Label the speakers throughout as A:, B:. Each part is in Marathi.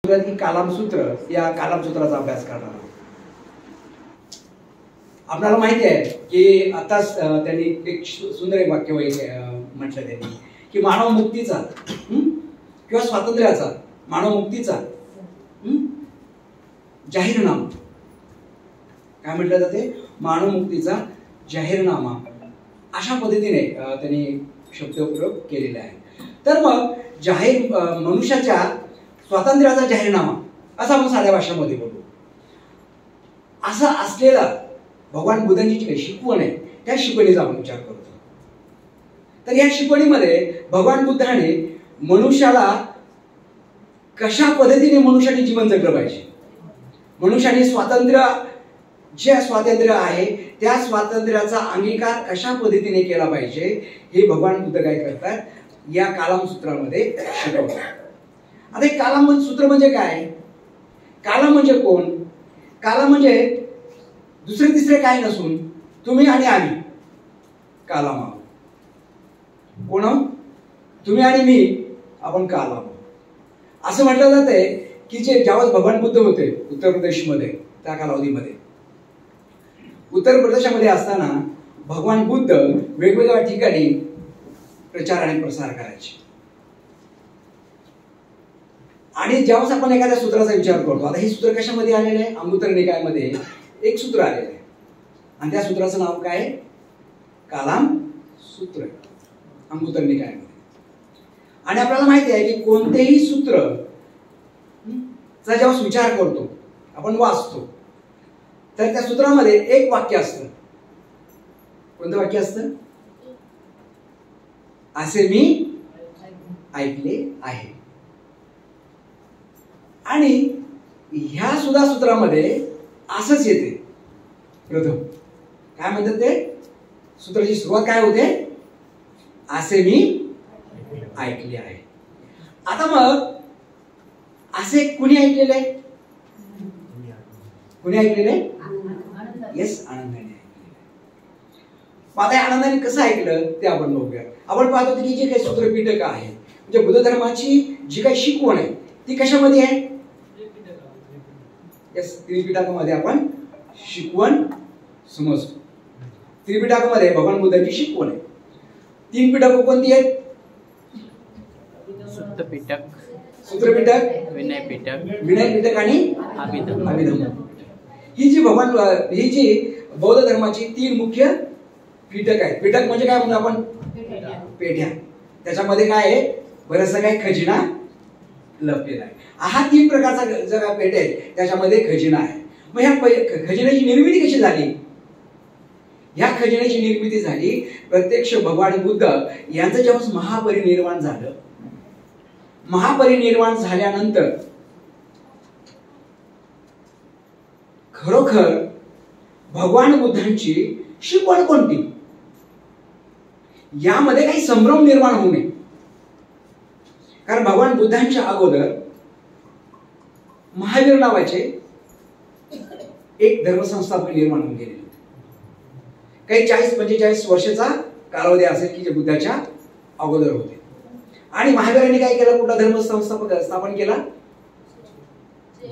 A: सूत्रात की कालामसूत्र, या कालामसूत्राचा अभ्यास करणार आहोत. आपल्याला माहिती आहे की आताच त्यांनी एक सुंदर एक वाक्य म्हटलं त्यांनी की मानव मुक्तीचा किंवा स्वातंत्र्याचा, मानव मुक्तीचा जाहीरनामा, काय म्हटलं जाते, मानव मुक्तीचा जाहीरनामा, अशा पद्धतीने त्यांनी शब्दप्रयोग केलेला आहे. तर मग मनुष्याच्या स्वातंत्र्याचा जाहीरनामा असं आपण साध्या भाषेमध्ये बोलू. असं असलेला भगवान बुद्धांची जी काही शिकवण आहे त्या शिकवणीचा आपण विचार करतो. तर या शिकवणीमध्ये भगवान बुद्धाने मनुष्याला कशा पद्धतीने मनुष्याने जीवन जगलं पाहिजे, मनुष्याने जे स्वातंत्र्य आहे त्या स्वातंत्र्याचा अंगीकार कशा पद्धतीने केला पाहिजे हे भगवान बुद्ध काय करतात, या कालामसूत्रामध्ये शिकवतात. आता हे कालामसूत्र म्हणजे काय? काला म्हणजे कोण? काला म्हणजे दुसरे तिसरे काय नसून तुम्ही आणि आम्ही कालाम आहोत. कोण? तुम्ही आणि मी, आपण कालाम आहोत. असं म्हटलं जातंय की ज्यावेळेस भगवान बुद्ध होते उत्तर प्रदेशमध्ये, त्या कालावधीमध्ये उत्तर प्रदेशामध्ये असताना भगवान बुद्ध वेगवेगळ्या ठिकाणी प्रचार आणि प्रसार करायचे. आणि ज्यावेळेस आपण एखाद्या सूत्राचा विचार करतो, आता हे सूत्र कशामध्ये आलेलं आहे? अंगुत्तर निकायामध्ये एक सूत्र आलेलं आहे आणि त्या सूत्राचं नाव काय? कालाम सूत्र, अंगुत्तर निकायामध्ये. आणि आपल्याला माहिती आहे की कोणतेही सूत्र चा जेव्हा विचार करतो, आपण वाचतो, तर त्या सूत्रामध्ये एक वाक्य असतं. कोणतं वाक्य असतं? असे मी ऐकले आहे. आणि ह्या सुद्धा सूत्रामध्ये असंच येते. प्रथम काय म्हणतात ते? सूत्राची सुरुवात काय होते? असे मी ऐकले आहे. आता मग असे कुणी ऐकलेले आहे? कुणी ऐकलेले? येस, आनंदाने ऐकलेले. आता आनंदाने कसं ऐकलं ते आपण बघूया. आपण पाहतो की जे काही सूत्रपिटक आहे, म्हणजे बुद्ध धर्माची जी काही शिकवण आहे ती कशामध्ये आहे? येस, त्रिपिटकामध्ये आपण शिकवण समजतो. त्रिपिटकामध्ये भगवान बुद्धांची शिकवण आहे. 3 पिटक कोणती आहेत? सूत्रपिटक, विनय पिटक आणि अभिधम्म. ही जी बौद्ध धर्माची 3 मुख्य पिटक आहेत. पिटक म्हणजे काय म्हणतो आपण? पेढ्या. त्याच्यामध्ये काय आहे? बरंचसं काही खजिना लपलेला आहे. हा 3 प्रकारचा जो काय पेढे आहे त्याच्यामध्ये खजिना आहे. मग ह्या खजिन्याची निर्मिती कशी झाली? ह्या खजिन्याची निर्मिती झाली प्रत्यक्ष भगवान बुद्ध यांचं जेव्हा महापरिनिर्वाण झालं. महापरिनिर्वाण झाल्यानंतर खरोखर भगवान बुद्धांची शिकवण कोणती, यामध्ये काही संभ्रम निर्माण होऊ नये. कारण भगवान बुद्धांच्या अगोदर महावीर नावाचे एक धर्मसंस्थापक निर्माण होऊन गेले. काही 40-45 वर्षाचा कालावधी असेल की जे बुद्धाच्या अगोदर होते. आणि महावीरांनी काय केलं? कुठला धर्मसंस्थापक स्थापन केला?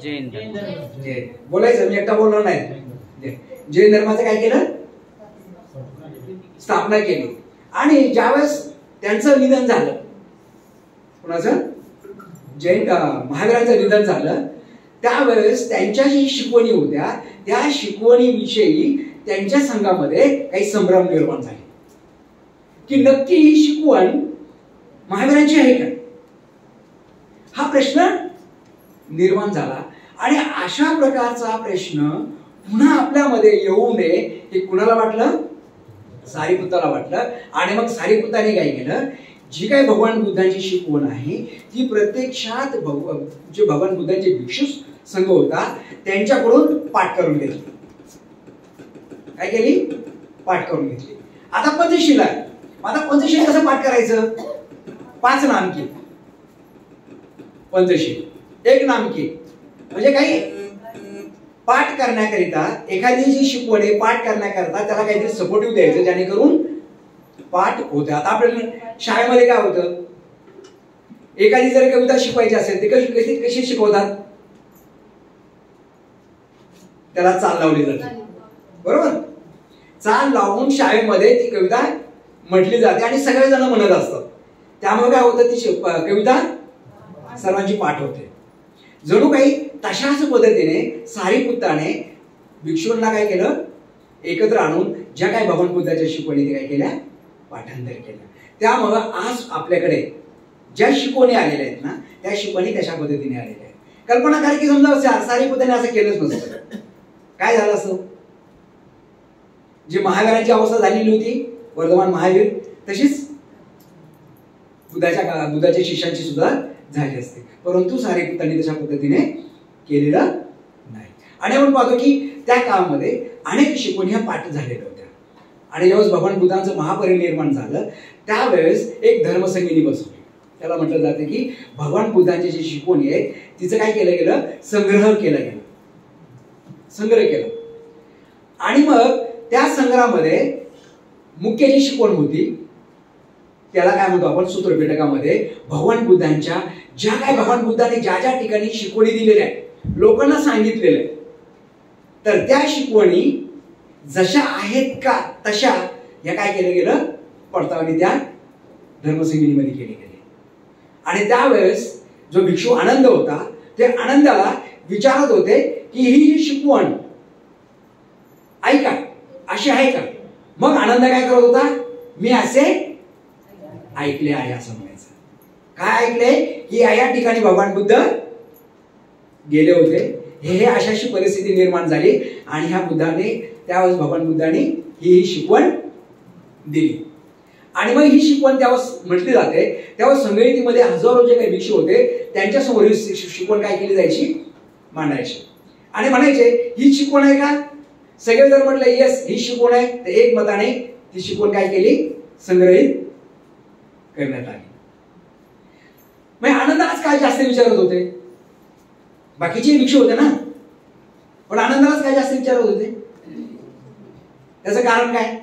A: जैन. बोलायचं, मी एकटा बोलणार नाही. जैन धर्माचं काय केलं? स्थापना केली. आणि ज्यावेळेस त्यांचं निधन झालं, कुणाचं? महावीरांचं निधन झालं, त्यावेळेस त्यांच्या जी शिकवणी होत्या त्या शिकवणीविषयी त्यांच्या संघामध्ये काही संभ्रम निर्माण झाले की नक्की ही शिकवण महावीरांची आहे का, हा प्रश्न निर्माण झाला. आणि अशा प्रकारचा प्रश्न पुन्हा आपल्यामध्ये येऊ नये हे कुणाला वाटलं? सारीपुत्ताला वाटलं. आणि मग सारीपुत्ताने काय केलं? जी काय भगवान बुद्धांची शिकवण आहे ती प्रत्यक्षात जे भगवान बुद्धांचे भिक्षू संघ होता त्यांच्याकडून पाठ करून घेतली. काय केली? पाठ करून घेतली. आता पंचशील आहे. आता पंचशील कसं पाठ करायचं? 5 नामकी पंचशील, 1 नामकी. म्हणजे काही पाठ करण्याकरिता एखादी जी शिकवण आहे पाठ करण्याकरिता त्याला काहीतरी सपोर्टिव्ह द्यायचं जेणेकरून पाठ होते. आता आपल्याला शाळेमध्ये काय होतं? एखादी जर कविता शिकवायची असेल ते कशी शिकवतात? त्याला चाल लावली जाते, बरोबर. चाल लावून शाळेमध्ये ती कविता म्हटली जाते आणि सगळेजण म्हणत असतात. त्यामुळे काय होतं, ती कविता सर्वांची पाठ होते. जणू काही तशाच पद्धतीने सारीपुत्ताने भिक्षूंना काय केलं, एकत्र आणून ज्या काही भगवान बुद्धाच्या शिकवणी ते काय केल्या, पाठांतर केलं. त्यामुळं आज आपल्याकडे ज्या शिकवणी आलेल्या आहेत ना, त्या शिकवणी तशा पद्धतीने आलेल्या आहेत. कल्पना करा की समजा सारीपुत्ताने असं केलंच नसतं, काय झालं असतं. जी महावीरांची अवस्था झालेली होती, वर्धमान महावीर, तशीच बुद्धाच्या शिष्यांची सुद्धा झाली असते. परंतु सारीपुत्तांनी तशा पद्धतीने केलेलं नाही. आणि आपण पाहतो की त्या काळामध्ये अनेक शिकवणी ह्या पाठ झालेल्या होत्या. आणि ज्यावेळेस भगवान बुद्धांचं महापरिनिर्वाण झालं त्यावेळेस एक धर्मसंगिनी बसवली. त्याला म्हटलं जातं की भगवान बुद्धांची जी शिकवणी आहे तिचं काय केलं गेलं, संग्रह केला गेला, संग्रह केला. आणि मग त्या संग्रहामध्ये मुख्य जी शिकवण होती त्याला काय म्हणतो आपण, सूत्रपिटकामध्ये भगवान बुद्धांच्या ज्या काय भगवान बुद्धांनी ज्या ज्या ठिकाणी शिकवणी दिलेल्या आहेत, लोकांना सांगितलेलं आहे, तर त्या शिकवणी जशा आहेत का तशा या काय केलं गेलं, पडताळणी त्या धर्मसंगिनीमध्ये केली गेली. आणि त्यावेळेस जो भिक्षू आनंद होता, ते आनंदाला विचारत होते की ही जी शिकवण ऐका अशी आहे का. मग आनंद काय करत होता, मी असे ऐकले आहे असं म्हणायचं. काय ऐकले की या ठिकाणी भगवान बुद्ध गेले होते, हे अशाशी परिस्थिती निर्माण झाली आणि ह्या बुद्धाने त्यावेळेस भगवान बुद्धाने ही शिकवण दिली. आणि मग ही शिकवण त्यावेळेस म्हटली जाते, त्यावेळेस संगणकीमध्ये हजारो जे काही भिक्षू होते त्यांच्यासमोर ही शिकवण काय केली जायची, मांडायची. आणि म्हणायचे ही शिकवण आहे का. सगळे जर म्हटलं येस ही शिकवण आहे, तर एक मताने ती शिकवण काय केली, संग्रहित करण्यात आली. मग आनंदालाच काय जास्त विचारत होते, बाकीचे भिक्षू होते ना, पण आनंदालाच काय जास्त विचारत होते. त्याचं कारण काय,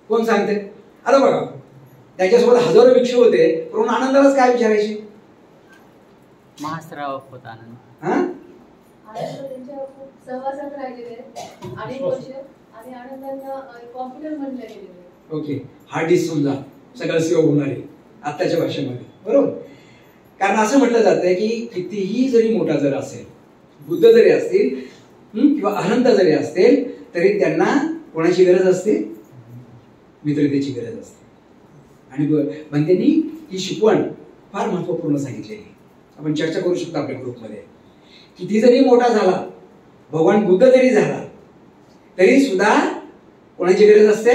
A: कोण सांगते. आता बघा त्याच्यासोबत हजारो भिक्षू होते, पण आनंदालाच काय विचारायचे.
B: महाश्राव होता आनंद.
A: हा
C: सहवासात राहिलेले अनेक वर्ष आणि आनंदांना कॉम्प्युटर म्हणले गेलेले.
A: ओके, हार्ड डिस्क समजा सगळं सेव होणार आहे आत्ताच्या भाषेमध्ये, बरोबर. कारण असं म्हटलं जातं की कितीही जरी मोठा जर असेल, बुद्ध जरी असतील किंवा अनंत जरी असतील, तरी त्यांना कोणाची गरज असते, मित्रतेची गरज असते. आणि बंदेंनी ही शिकवण फार महत्वपूर्ण सांगितलेली. आपण चर्चा करू शकतो आपल्या ग्रुपमध्ये. किती जरी मोठा झाला, भगवान बुद्ध जरी झाला, तरी सुद्धा कोणाची गरज असते,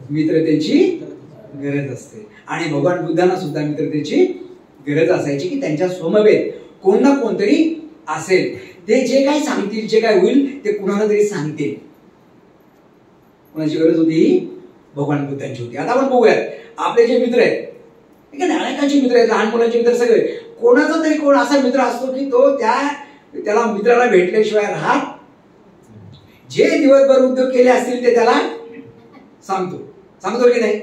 A: मित्रतेची गरज असते. आणि भगवान बुद्धांना सुद्धा मित्रतेची गरज असायची की त्यांच्या समवेत कोण ना कोणतरी असेल, ते जे काही सांगतील, जे काय होईल ते कुणाला तरी सांगतील. कोणाची गरज होती, भगवान बुद्धांची होती. आता आपण बघूयात आपले जे मित्र आहेत, ठीक आहे ना, अनेकांचे मित्र आहेत, लहान मुलांचे मित्र, सगळे. कोणाचा तरी कोण असा मित्र असतो की तो त्याला मित्राला भेटल्याशिवाय राहत, जे दिवसभर उद्योग केले असतील ते त्याला सांगतो की नाही.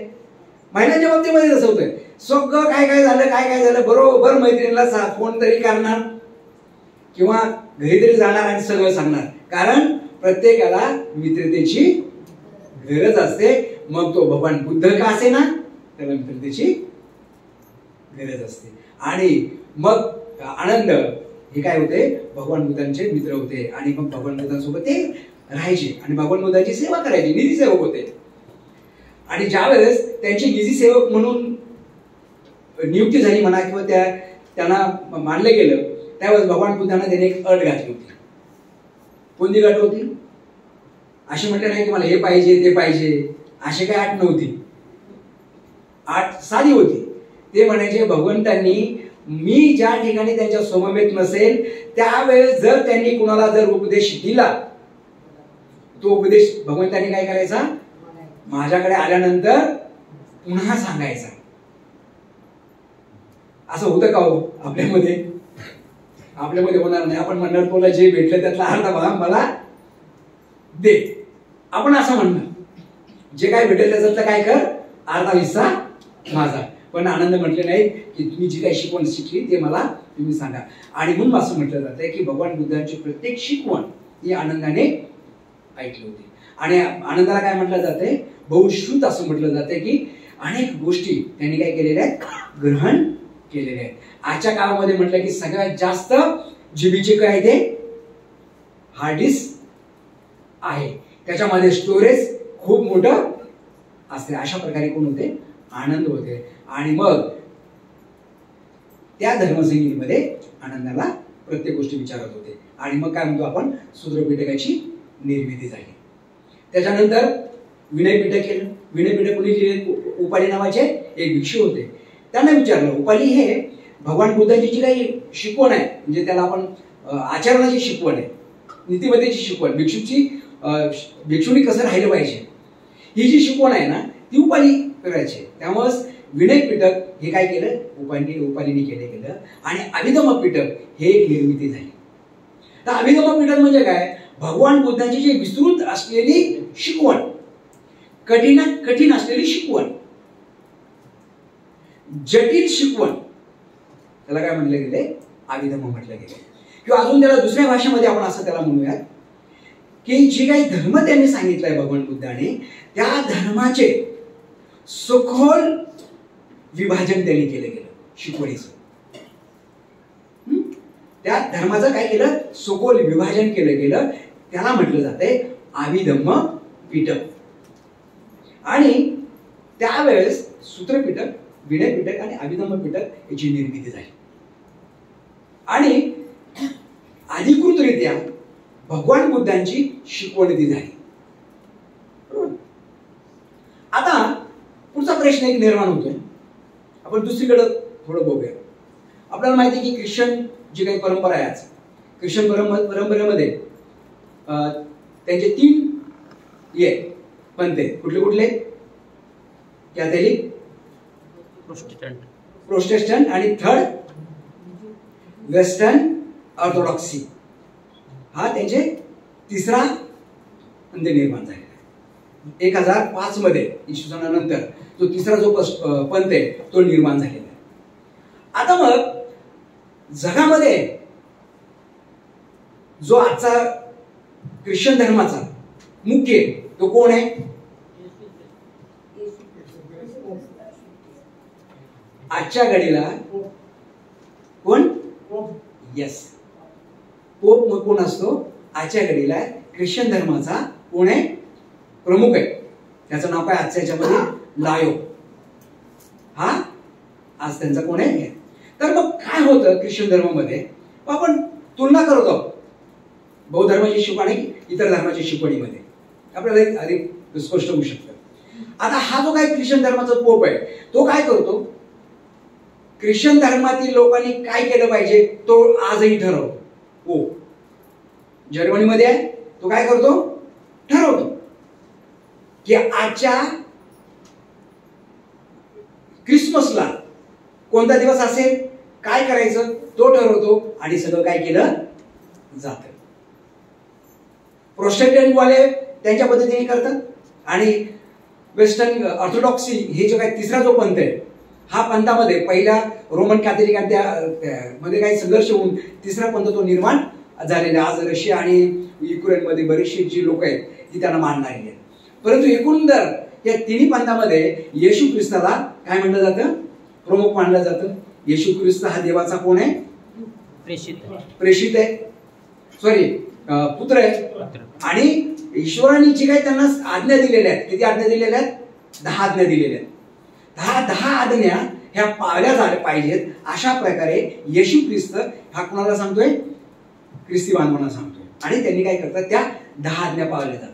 A: महिलांच्या बाबतीमध्ये तसं होतंय, सगळं काय काय झालं बरोबर मैत्रिणीला फोन तरी करणार किंवा घरी तरी जाणार आणि सगळं सांगणार. कारण प्रत्येकाला मित्रतेची गरज असते. मग तो भगवान बुद्ध का असे ना, त्याला मित्रतेची गरज असते. आणि मग आनंद हे काय होते, भगवान बुद्धांचे मित्र होते. आणि मग भगवान बुद्धांसोबत ते राहायचे आणि भगवान बुद्धांची सेवा करायची, निधी सेवक होते. आणि ज्या वेळेस त्यांची निधी सेवक म्हणून नियुक्ती झाली म्हणा किंवा त्यांना मानलं गेलं, त्यावेळेस भगवान बुद्धांना त्याने एक अट घातली होती. कोणती अट होती, अशी म्हटलं नाही की मला हे पाहिजे ते पाहिजे, अशी काय अट नव्हती. अट साधी होती. ते म्हणायचे भगवंतांनी मी ज्या ठिकाणी त्यांच्या समवेत नसेल त्यावेळेस जर त्यांनी कुणाला जर उपदेश दिला, तो उपदेश भगवंतांनी काय करायचा, माझ्याकडे आल्यानंतर पुन्हा सांगायचा. असं होतं का हो आपल्यामध्ये होणार नाही. आपण म्हणणार तुला जे भेटलं त्यातला अर्धा भाग मला दे, आपण असं म्हणणार. जे काय भेटेल त्याच्यातलं काय कर, अर्धा हिस्सा माझा. पण आनंद म्हटले नाही की तुम्ही जी काही शिकवण शिकली ते मला तुम्ही सांगा. आणि म्हणून असं म्हटलं जातं की भगवान बुद्धांची प्रत्येक शिकवण ही आनंदाने ऐकली होती. आणि आनंदाला काय म्हटलं जाते, बहुश्रुत असं म्हटलं जाते की अनेक गोष्टी त्यांनी काय केलेल्या आहेत, ग्रहण केलेल्या आहेत. आजच्या काळामध्ये म्हटलं की सगळ्यात जास्त जीबीचे काय ते हार्ड डिस्क आहे, त्याच्यामध्ये स्टोरेज खूप मोठं असते. अशा प्रकारे कोण होते, आनंद होते. आणि मग त्या धर्मसंहितेमध्ये आनंदाला प्रत्येक गोष्टी विचारत होते. आणि मग काय म्हणतो आपण, सूत्रपिटकाची निर्मिती झाली. त्याच्यानंतर विनयपिटक केलं. विनयपिटक कोणी लिहिले, उपाली नावाचे एक भिक्षू होते. त्यांना विचारलं, उपाली हे भगवान बुद्धांची जी काही शिकवण आहे, म्हणजे त्याला आपण आचरणाची शिकवण आहे, नीतिमत्तेची शिकवण, भिक्षुनी कसं राहिलं पाहिजे, ही जी शिकवण आहे ना, ती उपाली करायची. त्यामुळे विनय पिटक हे काय केलं, उपालीने केलं. आणि अभिधम्म पिटक हे एक निर्मिती झाली. तर अभिधम्म पिटक म्हणजे काय, भगवान बुद्धांची जी विस्तृत असलेली शिकवण, कठीण असलेली शिकवण, जटिल शिकवण, त्याला काय म्हटलं गेले, अभिधम्म म्हटलं गेले. किंवा अजून त्याला दुसऱ्या भाषेमध्ये आपण असं त्याला म्हणूयात की जे काही धर्म त्यांनी सांगितलंय भगवान बुद्धाने, त्या धर्माचे सखोल विभाजन त्यांनी केलं गेलं शिकवणीचं. त्या धर्माचं काय केलं, सखोल विभाजन केलं गेलं. त्याला म्हटलं जातंय अभिधम्म पिटक. आणि त्यावेळेस सूत्रपिटक, विनय पिटक आणि अभिधम्म पिटक याची निर्मिती झाली. आणि अधिकृतरित्या भगवान बुद्धांची शिकवण ती झाली. बरोबर. आता पुढचा प्रश्न एक निर्माण होतोय, आपण दुसरीकडे थोडं बघूया. आपल्याला माहिती आहे की ख्रिश्चन जी काही परंपरा आहे, आज ख्रिश्चन परंपरेमध्ये त्यांचे 3 पंथ आहेत. कुठले कॅथलिक, प्रोटेस्टंट आणि थर्ड वेस्टर्न ऑर्थोडॉक्सी. हा त्यांचे तिसरा पंथ निर्माण झालेला आहे. 1005 मध्ये इसवीसनानंतर तो तिसरा जो पंथ आहे तो निर्माण झालेला आहे. आता मग जगामध्ये जो आजचा ख्रिश्चन धर्माचा मुख्य तो कोण आहे, आजच्या घडीला कोण, यस, पोप. मग कोण असतो आजच्या घडीला ख्रिश्चन धर्माचा कोण आहे, प्रमुख आहे. त्याचं नाव काय आजच्या याच्यामध्ये, लायो. हा आज त्यांचा कोण आहे. तर मग काय होतं ख्रिश्चन धर्मामध्ये, आपण तुलना करत आहोत बौद्ध धर्माची शिकवण आणि इतर धर्माच्या शिकवणीमध्ये, आपल्याला अधिक स्पष्ट होऊ शकतं. आता हा जो काय ख्रिश्चन धर्माचा पोप आहे तो काय करतो, ख्रिश्चन धर्मातील लोकांनी काय केलं पाहिजे तो आजही ठरवतो. हो, जर्मनीमध्ये आहे, तो काय करतो, ठरवतो की आजच्या क्रिसमसला कोणता दिवस असेल, काय करायचं तो ठरवतो. आणि सगळं काय केलं जातं. प्रोटेस्टंट वाले त्यांच्या पद्धतीने करतात. आणि वेस्टर्न ऑर्थोडॉक्सी हे जो काय तिसरा जो पंथ आहे, हा पंथामध्ये पहिला रोमन कॅथलिकांच्या मध्ये काही संघर्ष होऊन तिसरा पंथ तो निर्माण झालेला. आज रशिया आणि युक्रेनमध्ये बरीचशी जी लोक आहेत ती त्यांना मानणारी आहेत. परंतु एकूणदर या तिन्ही पंथामध्ये येशू ख्रिस्ताला काय म्हणलं जातं, प्रमुख मानलं जातं. येशू ख्रिस्त हा देवाचा कोण आहे, प्रेषित आहे, सॉरी पुत्र आहे. आणि ईश्वराने जी काही त्यांना आज्ञा दिलेल्या आहेत, किती आज्ञा दिलेल्या आहेत, 10 आज्ञा दिलेल्या आहेत. 10 आज्ञा ह्या पाळल्या झाल्या पाहिजेत. अशा प्रकारे येशू ख्रिस्त हा कुणाला सांगतोय, ख्रिस्ती बांधवांना सांगतोय. आणि त्यांनी काय करतात, त्या 10 आज्ञा पाळल्या जातात.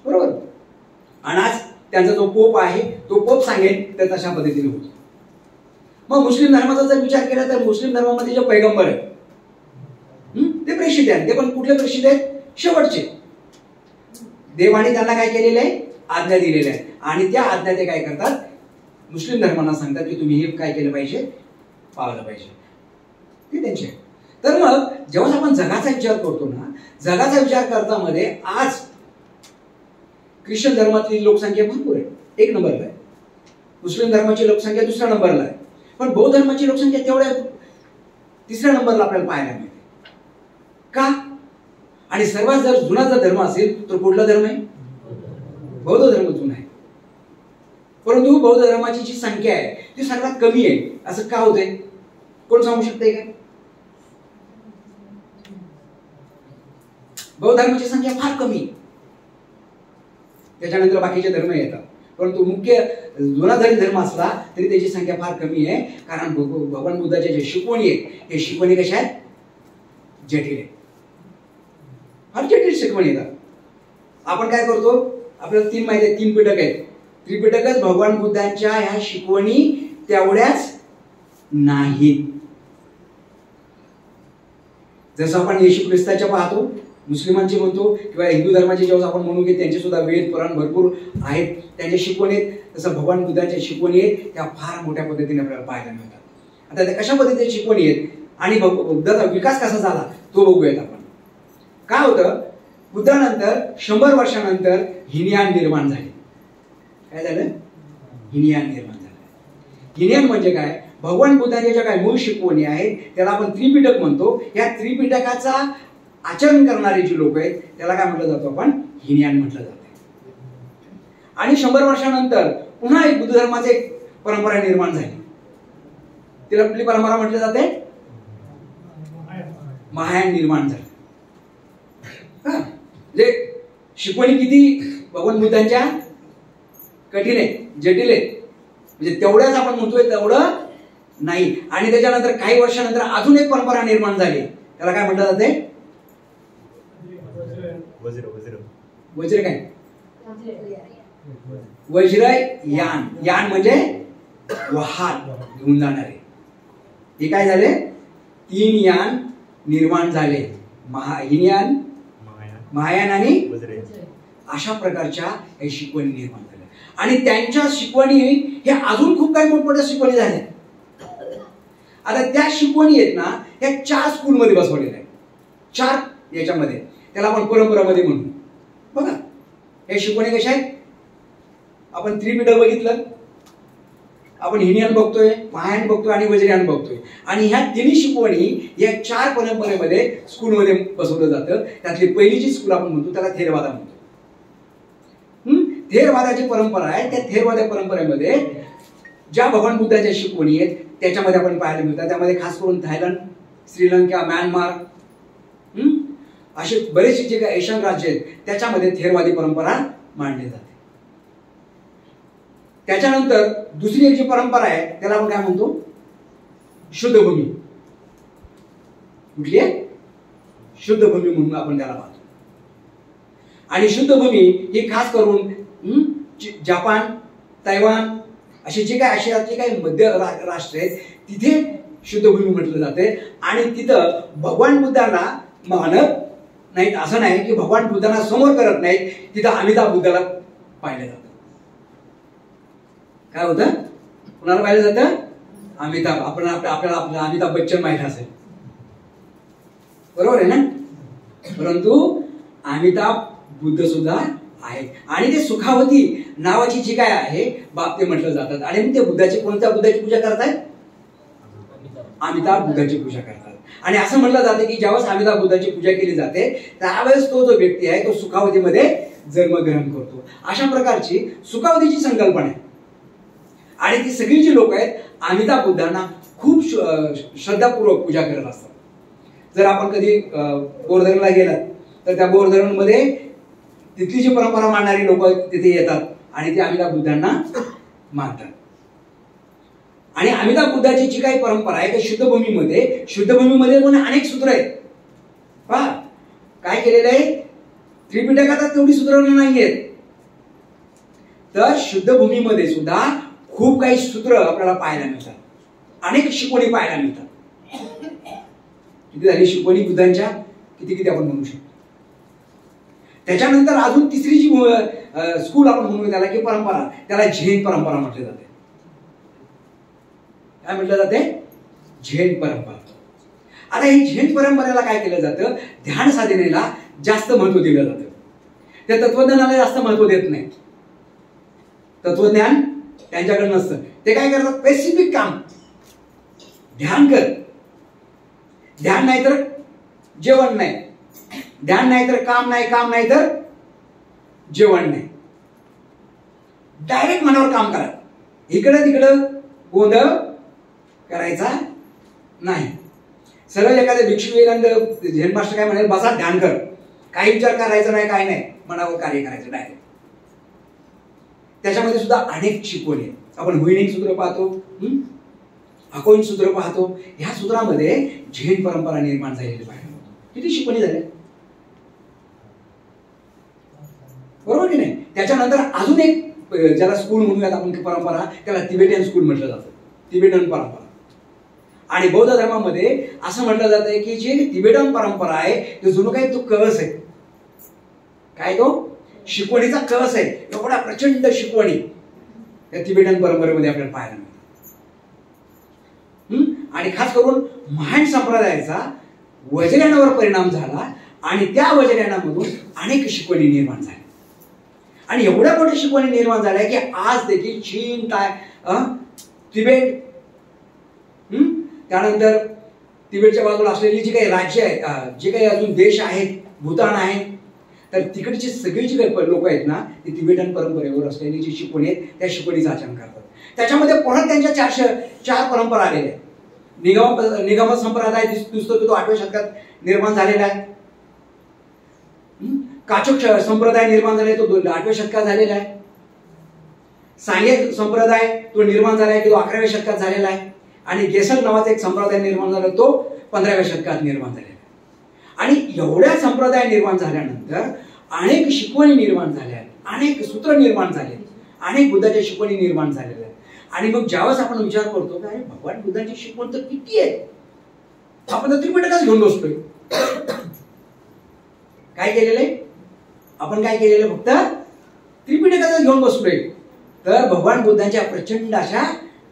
A: बरोबर. आणि आज त्यांचा जो पोप आहे तो पोप सांगेल तर तशा पद्धतीने होतो. मग मुस्लिम धर्माचा जर विचार केला तर मुस्लिम धर्मामध्ये जे पैगंबर आहेत ते प्रेषित आहेत. ते पण कुठले प्रेषित आहेत, शेवटचे. देवाने त्यांना काय केलेलं आहे, आज्ञा दिलेल्या आहेत. आणि त्या आज्ञा ते काय करतात, मुस्लिम धर्मांना सांगतात की तुम्ही हे काय केलं पाहिजे, पाळलं पाहिजे. ते त्यांचे. तर मग जेव्हा आपण जगाचा विचार करतो ना, जगाचा विचार करतामध्ये आज ख्रिश्चन धर्मातली लोकसंख्या भरपूर आहे, 1 नंबरला आहे. मुस्लिम धर्माची लोकसंख्या 2ऱ्या नंबरला आहे. पण बौद्ध धर्माची लोकसंख्या तेवढ्या 3ऱ्या नंबरला आपल्याला पाहायला मिळते. का, आणि सर्वात जर जुना जर धर्म असेल तर कुठला धर्म आहे? बौद्ध धर्म जुना आहे. परंतु बौद्ध धर्माची जी संख्या आहे ती सर्वात कमी आहे. असं का होतंय? कोण सांगू शकते का? बौद्ध धर्माची संख्या फार कमी, त्याच्यानंतर बाकीचे धर्म येतात. परंतु मुख्य जुना जरी धर्म असला तरी त्याची संख्या फार कमी आहे. कारण भगवान बुद्धाच्या जे शिकवणी आहेत हे शिकवणी कशा आहेत? जटिल आहे, फार जटिल शिकवणी येतात. आपण काय करतो? आपल्याला 3 माहिती आहे, 3 पिटक आहेत. त्रिपिटकच भगवान बुद्धांच्या ह्या शिकवणी तेवढ्याच नाहीत. जसं आपण येशू ख्रिस्ताच्या पाहतो, मुस्लिमांची म्हणतो किंवा हिंदू धर्माचे जेव्हा आपण म्हणू की त्यांचे सुद्धा वेद पुराण भरपूर आहेत, त्यांच्या शिकवणी आहेत, तसं भगवान बुद्धांच्या शिकवणी आहेत त्या फार मोठ्या पद्धतीने आपल्याला पाहायला मिळतात. आता त्या कशा पद्धतीच्या शिकवणी आहेत आणि बुद्धाचा विकास कसा झाला तो बघूयात आपण. काय होतं? बुद्धानंतर 100 वर्षानंतर हिनयान निर्माण झाले. काय झालं? हिनयान निर्माण झालं. हिनयान म्हणजे काय? भगवान बुद्धांच्या ज्या काही मूळ शिकवणी आहेत त्याला आपण त्रिपिटक म्हणतो. या त्रिपिटकाचा आचरण करणारे जे लोक आहेत त्याला काय म्हटलं जातं? आपण हिनयान म्हटलं जातं. आणि 100 वर्षानंतर पुन्हा एक बुद्ध धर्माची एक परंपरा निर्माण झाली. तिला कुठली परंपरा म्हटलं जाते? महायान निर्माण झालं. म्हणजे शिकवणी किती भगवान बुद्धांच्या कठीण आहे, जटिल आहे, म्हणजे तेवढ्याच आपण म्हणतोय तेवढं नाही. आणि त्याच्यानंतर काही वर्षानंतर अजून एक परंपरा निर्माण झाली, त्याला काय म्हटलं जाते? वज्र काय? वज्रयान. यान म्हणजे वाहन घेऊन जाणारे. हे काय झाले? 3 यान निर्माण झाले, हिनयान, महायान आणि अशा प्रकारच्या हे शिकवणी निर्माण झाल्या. आणि त्यांच्या शिकवणी हे अजून खूप काही मोठमोठ्या शिकवणी झाल्या. आता त्या शिकवणी आहेत ना ह्या 4 स्कूलमध्ये बसवलेल्या आहेत. 4 याच्यामध्ये त्याला आपण परंपरामध्ये म्हणू. बघा हे शिकवणी कशा आहेत? आपण त्रिपिटक बघितलं, आपण हिनयान बघतोय, महायान बघतोय आणि वज्रयान बघतोय. आणि ह्या 3 शिकवणी या 4 परंपरेमध्ये स्कूलमध्ये बसवलं जातं. त्यातली पहिली जी स्कूल आपण म्हणतो त्याला थेरवादा म्हणतो. थेरवादाची परंपरा आहे. त्या थेरवादा परंपरेमध्ये ज्या भगवान बुद्धाच्या शिकवणी आहेत त्याच्यामध्ये आपण पाहायला मिळतात. त्यामध्ये खास करून थायलंड, श्रीलंका, म्यानमार असे बरेचसे जे काही एशियन राज्य आहेत त्याच्यामध्ये थेरवादी परंपरा मांडली जाते. त्याच्यानंतर दुसरी एक जी परंपरा आहे त्याला आपण काय म्हणतो? शुद्धभूमी. कुठली आहे? शुद्धभूमी म्हणून आपण त्याला पाहतो. आणि शुद्धभूमी ही खास करून जपान, तैवान असे जे काही आशियातले काही मध्य राष्ट्र आहेत तिथे शुद्धभूमी म्हटलं जाते. आणि तिथं भगवान बुद्धांना मानत नाहीत असं नाही की भगवान बुद्धांना समोर करत नाहीत, तिथं अमिताभ बुद्धाला पाहिलं जातं. काय होतं? कुणाला पाहिलं जातं? अमिताभ. आपल्याला अमिताभ बच्चन माहित असेल, बरोबर आहे ना? परंतु अमिताभ बुद्ध सुद्धा आहेत. आणि ते सुखावती नावाची जी काय आहे बाप ते म्हटलं जातात. आणि ते बुद्धाची, कोणत्या बुद्धाची पूजा करतायत? अमिताभ बुद्धाची पूजा करतात. आणि असं म्हटलं जाते की ज्यावेळेस अमिताभ बुद्धाची पूजा केली जाते त्यावेळेस तो जो व्यक्ती आहे तो सुखावतीमध्ये जन्मग्रहण करतो. अशा प्रकारची सुखावतीची संकल्पना आहे. आणि ती सगळी जी लोक आहेत अमिताभ बुद्धांना खूप श्रद्धापूर्वक पूजा करत असतात. जर आपण कधी बोरधरणला गेलात तर त्या बोरधरणमध्ये तिथली जी परंपरा मानणारी लोक तिथे येतात आणि ते अमिताभ बुद्धांना मानतात. आणि अमिताभ बुद्धाची जी काही परंपरा आहे त्या शुद्धभूमीमध्ये पण अनेक सूत्र आहेत. पहा काय केलेलं आहे? त्रिपिटकात तेवढी सूत्र नाहीयेत, तर शुद्धभूमीमध्ये सुद्धा खूप काही सूत्र आपल्याला पाहायला मिळतात, अनेक शिकवणी पाहायला मिळतात. किती झाली शिकवणी बुद्धांच्या? किती आपण म्हणू शकतो. त्याच्यानंतर अजून तिसरी जी स्कूल आपण म्हणू त्याला की परंपरा, त्याला झेन परंपरा म्हटले जाते. काय म्हटलं जाते? झेन परंपरा. आता ही झेन परंपरेला काय केलं जातं? ध्यान साधनेला जास्त महत्व दिलं जातं. त्या तत्वज्ञानाला जास्त महत्व देत नाही. तत्वज्ञान त्यांच्याकडे नसतं. ते काय करतात? स्पेसिफिक काम, ध्यान कर. ध्यान नाही तर जेवण नाही, ध्यान नाही तर काम नाही, काम नाही तर जेवण नाही. डायरेक्ट मनावर काम करा. इकडं तिकडं गोंधळ करायचा नाही. सरळ एखाद्या भिक्षुकानंद झेन मास्टर काय म्हणाले, बसा ध्यान कर, काही विचार करायचा नाही, काय नाही, मनावर कार्य करायचं डायरेक्ट. त्याच्यामध्ये सुद्धा अनेक शिकवणी आहेत. आपण हुईनिंग सूत्र पाहतो, अकोइन सूत्र पाहतो. ह्या सूत्रामध्ये झेन परंपरा निर्माण झालेली पाहिजे. किती शिकवणी झाल्या, बरोबर की नाही. त्याच्यानंतर अजून एक ज्याला स्कूल म्हणूयात आपण परंपरा, त्याला तिबेटियन स्कूल म्हटलं जातं, तिबेटन परंपरा. आणि बौद्ध धर्मामध्ये असं म्हटलं जातं की जी तिबेटन परंपरा आहे तो जणू काही तो कळस आहे. काय तो शिकवणीचा कळस आहे. एवढा प्रचंड शिकवणी या तिबेटन परंपरेमध्ये आपल्याला पाहायला मिळतात. आणि खास करून महान संप्रदायाचा वज्रयानावर परिणाम झाला आणि त्या वज्रयानामधून अनेक शिकवणी निर्माण झाल्या. आणि एवढ्या मोठ्या शिकवणी निर्माण झाल्या की आज देखील चीन, तिबेट, त्यानंतर तिबेटच्या बाजूला असलेली जी काही राज्य आहेत, जे काही अजून देश आहेत, भूतान आहे, तर तिकडची सगळी जी काही लोक आहेत ना, ती तिबेटन परंपरेवर असलेली जी शिकवणी आहेत त्या शिकवणीचं आचरण करतात. त्याच्यामध्ये परत त्यांच्या चार परंपरा आलेल्या आहेत. निगम संप्रदाय दिसतो की तो 8व्या शतकात निर्माण झालेला आहे. काचोक संप्रदाय निर्माण झाला तो 8व्या शतकात झालेला आहे. सांगे संप्रदाय तो निर्माण झाला आहे की तो 11व्या शतकात झालेला आहे. आणि गेसल नावाचा एक संप्रदाय निर्माण झाला तो 15व्या शतकात निर्माण झालेला आहे. आणि एवढ्या संप्रदाय निर्माण झाल्यानंतर अनेक शिकवणी निर्माण झाल्या, अनेक सूत्र निर्माण झाले, अनेक बुद्धाच्या शिकवणी निर्माण झालेल्या आहेत. आणि मग ज्यावेळेस आपण विचार करतो की अरे भगवान बुद्धांची शिकवण तर किती आहे, आपण तर त्रिपिटकच घेऊन बसतोय. काय केलेलं आहे आपण, काय केलेलं, फक्त त्रिपिटकच घेऊन बसलोय. तर भगवान बुद्धांच्या प्रचंड अशा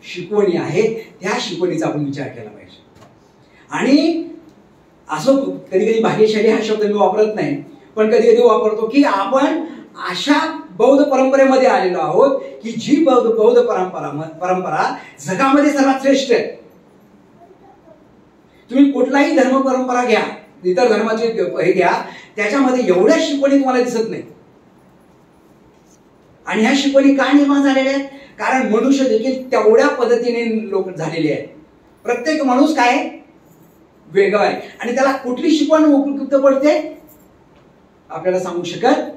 A: शिकवणी आहेत, त्या शिकवणीचा आपण विचार केला पाहिजे. आणि असं कधी कधी भाग्यशाली हा शब्द मी वापरत नाही, पण कधी कधी वापरतो की आपण अशा बौद्ध परंपरेमध्ये आलेलो आहोत की जी बौद्ध परंपरा जगामध्ये सर्वात श्रेष्ठ आहे. तुम्ही कुठलाही धर्म परंपरा घ्या, इतर धर्माचे हे घ्या, त्याच्यामध्ये एवढ्या शिकवणी तुम्हाला दिसत नाही. आणि ह्या शिकवणी का निर्माण झालेल्या आहेत, कारण मनुष्य देखील तेवढ्या पद्धतीने लोक झालेले आहेत. प्रत्येक माणूस काय वेगळा आहे आणि त्याला कुठली शिकवण उपयुक्त पडते आपल्याला सांगू शकत